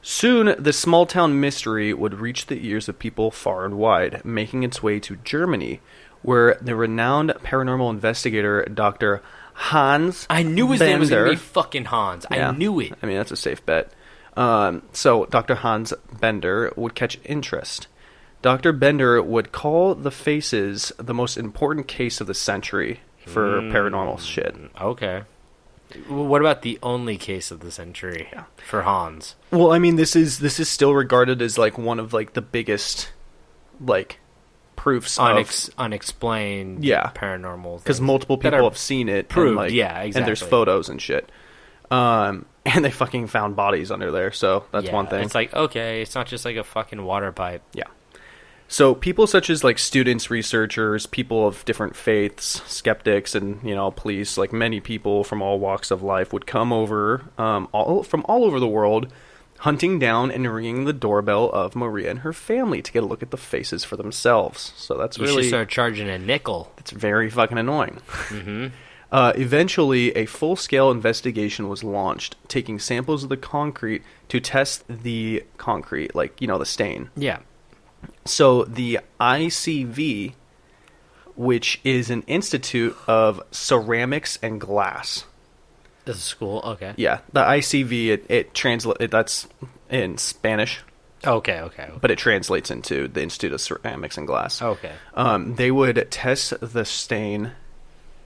Soon, the small-town mystery would reach the ears of people far and wide, making its way to Germany, where the renowned paranormal investigator, Dr. Hans I knew his name was going to be fucking Hans. Yeah. I knew it. I mean, that's a safe bet. So Dr. Hans Bender would catch interest. Dr. Bender would call the faces the most important case of the century for paranormal shit. Okay. What about the only case of the century for Hans? Well, I mean, this is still regarded as like one of like the biggest like proofs unexplained paranormal because multiple people have seen it proved, and, exactly. And there's photos and shit. And they fucking found bodies under there, so that's one thing. It's like, okay, it's not just like a fucking water pipe. Yeah. So people such as like students, researchers, people of different faiths, skeptics, and police, like many people from all walks of life would come over from all over the world, hunting down and ringing the doorbell of Maria and her family to get a look at the faces for themselves. So that's you should start charging a nickel. It's very fucking annoying. Mm-hmm. Eventually, a full-scale investigation was launched, taking samples of the concrete to test the concrete, like the stain. Yeah. So the ICV, which is an Institute of Ceramics and Glass. This is school? Okay. Yeah, the ICV, it translates, that's in Spanish. Okay. But it translates into the Institute of Ceramics and Glass. Okay. They would test the stain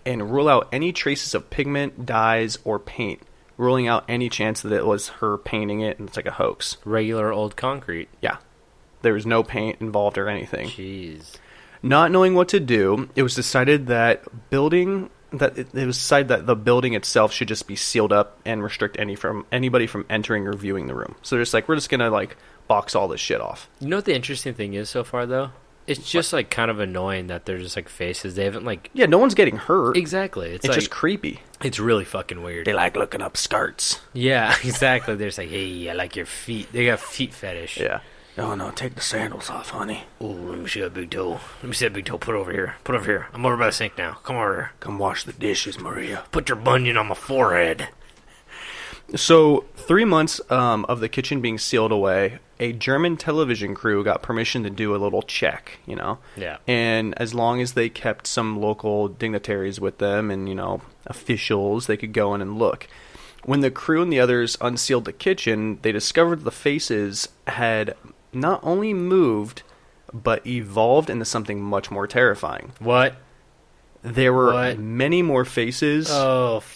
and rule out any traces of pigment, dyes, or paint, ruling out any chance that it was her painting it and it's like a hoax. Regular old concrete. Yeah. There was no paint involved or anything. Jeez. Not knowing what to do, it was decided that the building itself should just be sealed up and restrict anybody from entering or viewing the room. So they're just like, we're just gonna like box all this shit off. You know what the interesting thing is so far though? It's just like kind of annoying that they're just like faces. They haven't like no one's getting hurt. Exactly. It's like, just creepy. It's really fucking weird. They like looking up skirts. Yeah, exactly. They're just like, hey, I like your feet. They got feet fetish. Yeah. No, take the sandals off, honey. Ooh, let me see that big toe. Let me see that big toe. Put over here. Put over here. I'm over by the sink now. Come over here. Come wash the dishes, Maria. Put your bunion on my forehead. So, 3 months of the kitchen being sealed away, a German television crew got permission to do a little check, Yeah. And as long as they kept some local dignitaries with them and, officials, they could go in and look. When the crew and the others unsealed the kitchen, they discovered the faces had not only moved, but evolved into something much more terrifying. What? There were many more faces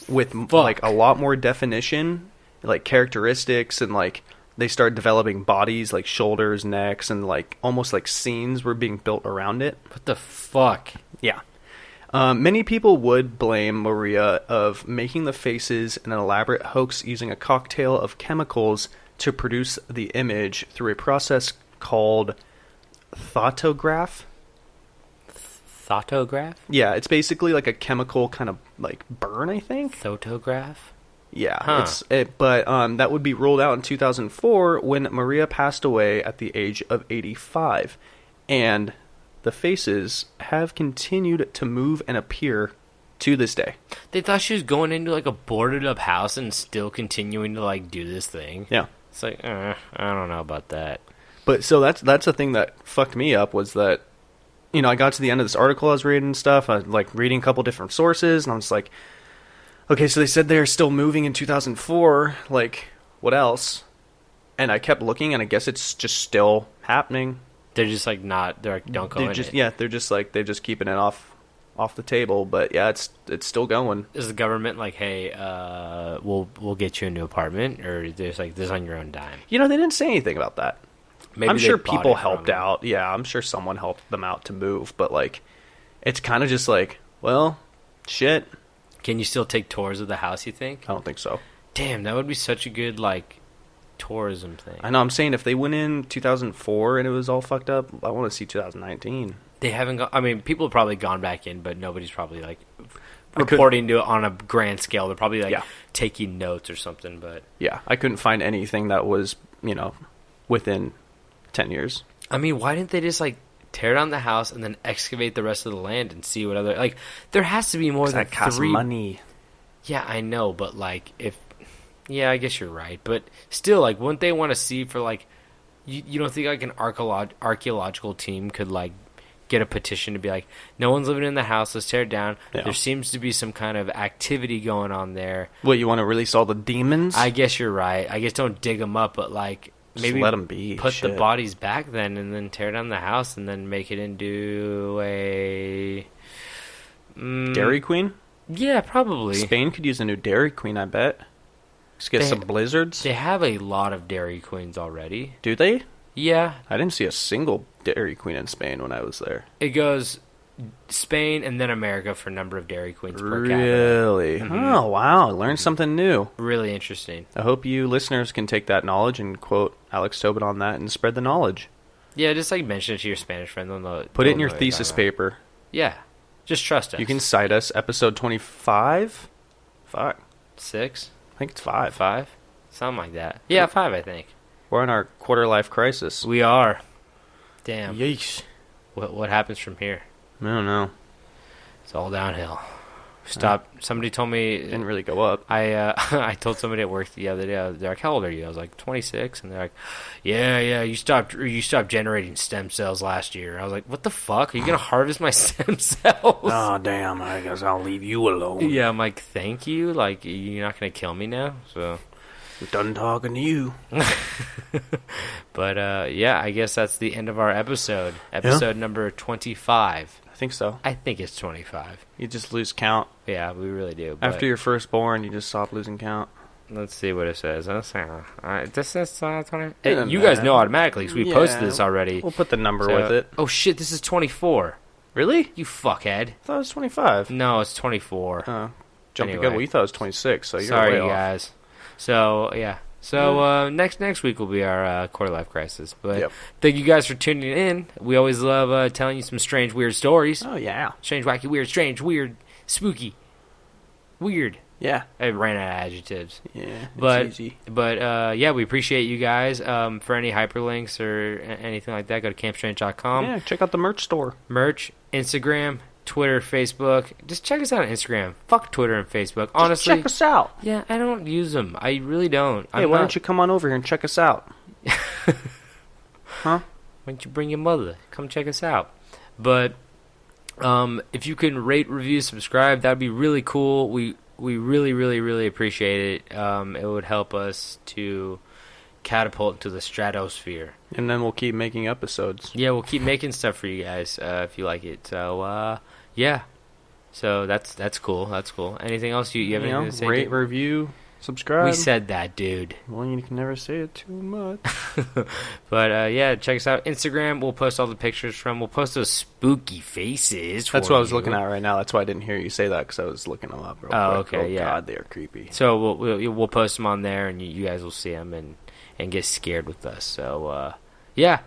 with like a lot more definition, like characteristics, and like they started developing bodies like shoulders, necks, and like almost like scenes were being built around it. What the fuck? Yeah. Many people would blame Maria of making the faces an elaborate hoax using a cocktail of chemicals to produce the image through a process called photograph. Photograph? Yeah, it's basically like a chemical kind of like burn, I think. Photograph? Yeah, huh. But that would be ruled out in 2004 when Maria passed away at the age of 85, and the faces have continued to move and appear to this day. They thought she was going into like a boarded up house and still continuing to like do this thing. Yeah, it's like I don't know about that. But so that's the thing that fucked me up was that. I got to the end of this article I was reading and stuff. I was like reading a couple different sources, and I was like, okay, so they said they're still moving in 2004. Like, what else? And I kept looking, and I guess it's just still happening. They're just like not. They're like, don't go in it. Yeah, they're just like they're just keeping it off the table. But yeah, it's still going. Is the government like, hey, we'll get you a new apartment, or there's like this on your own dime? They didn't say anything about that. Maybe I'm sure people helped out. Yeah, I'm sure someone helped them out to move. But, like, it's kind of just like, well, shit. Can you still take tours of the house, you think? I don't think so. Damn, that would be such a good, like, tourism thing. I know. I'm saying if they went in 2004 and it was all fucked up, I want to see 2019. They haven't gone... I mean, people have probably gone back in, but nobody's probably, like, reporting to it on a grand scale. They're probably, like, taking notes or something, but... Yeah, I couldn't find anything that was, within... 10 years. I mean, why didn't they just like tear down the house and then excavate the rest of the land and see what other like there has to be more than that costs three money. Yeah, I know, but like if I guess you're right, but still, like, wouldn't they want to see for like you don't think like an archaeological team could like get a petition to be like, no one's living in the house, let's tear it down. Yeah. There seems to be some kind of activity going on there. What, you want to release all the demons? I guess you're right. I guess don't dig them up, but like maybe just let them be. Put the bodies back then, and then tear down the house, and then make it into a Dairy Queen. Yeah, probably. Spain could use a new Dairy Queen, I bet. Just get some blizzards. They have a lot of Dairy Queens already. Do they? Yeah. I didn't see a single Dairy Queen in Spain when I was there. It goes Spain and then America for number of Dairy Queens per capita. Really? Oh, wow. Learned something new. Really interesting. I hope you listeners can take that knowledge and quote Alex Tobin on that and spread the knowledge. Yeah, just like mention it to your Spanish friend. Put it in your thesis paper. Yeah. Just trust us. You can cite us. Episode 25? Fuck. 6? I think it's 5. 5? Something like that. Yeah, 5, I think. We're in our quarter-life crisis. We are. Damn. Yeesh. What happens from here? I don't know. It's all downhill. Stop. Somebody told me... It didn't really go up. I told somebody at work the other day, they're like, how old are you? I was like, 26. And they're like, yeah, you stopped generating stem cells last year. I was like, what the fuck? Are you going to harvest my stem cells? Oh, damn. I guess I'll leave you alone. Yeah, I'm like, thank you. Like, you're not going to kill me now? So... We're done talking to you. But, yeah, I guess that's the end of our episode. Episode number 25. I think so. I think it's 25. You just lose count. Yeah, we really do. After you're first born, you just stop losing count. Let's see what it says. This says 20. Hey, you guys know automatically because we posted this already. We'll put the number with it. Oh, shit, this is 24. Really? You fuckhead. I thought it was 25. No, it's 24. Jumping good. We thought it was 26, so you're Sorry, way off. guys. So, yeah. So, next week will be our quarter-life crisis. But thank you guys for tuning in. We always love telling you some strange, weird stories. Oh, yeah. Strange, wacky, weird, strange, weird, spooky, weird. Yeah. I ran out of adjectives. Yeah, it's easy. But, yeah, we appreciate you guys. For any hyperlinks or anything like that, go to campstrange.com. Yeah, check out the merch store. Merch, Instagram, Twitter, Facebook. Just check us out on Instagram. Fuck Twitter and Facebook. Honestly, just check us out. Yeah, I don't use them. I really don't. Hey, why don't you come on over here and check us out? Huh? Why don't you bring your mother? Come check us out. But if you can rate, review, subscribe, that'd be really cool. We really, really, really appreciate it. It would help us to catapult into the stratosphere. And then we'll keep making episodes. Yeah, we'll keep making stuff for you guys if you like it. So, yeah. So that's cool. That's cool. Anything else you have anything to say? Rate, review, subscribe. We said that, dude. Well, you can never say it too much. But, yeah, check us out. Instagram, we'll post all the pictures from. We'll post those spooky faces for That's what I was looking at right now. That's why I didn't hear you say that, because I was looking them up real quick. Okay, yeah. God, they're creepy. So we'll post them on there, and you guys will see them and get scared with us. So, yeah.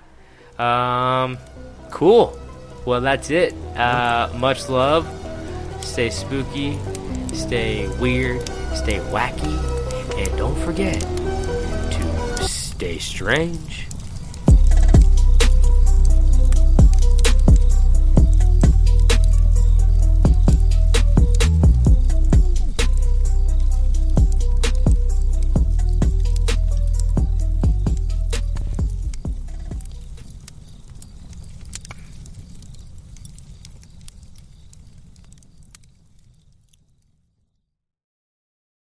Cool. Well, that's it. Much love. Stay spooky. Stay weird. Stay wacky. And don't forget to stay strange.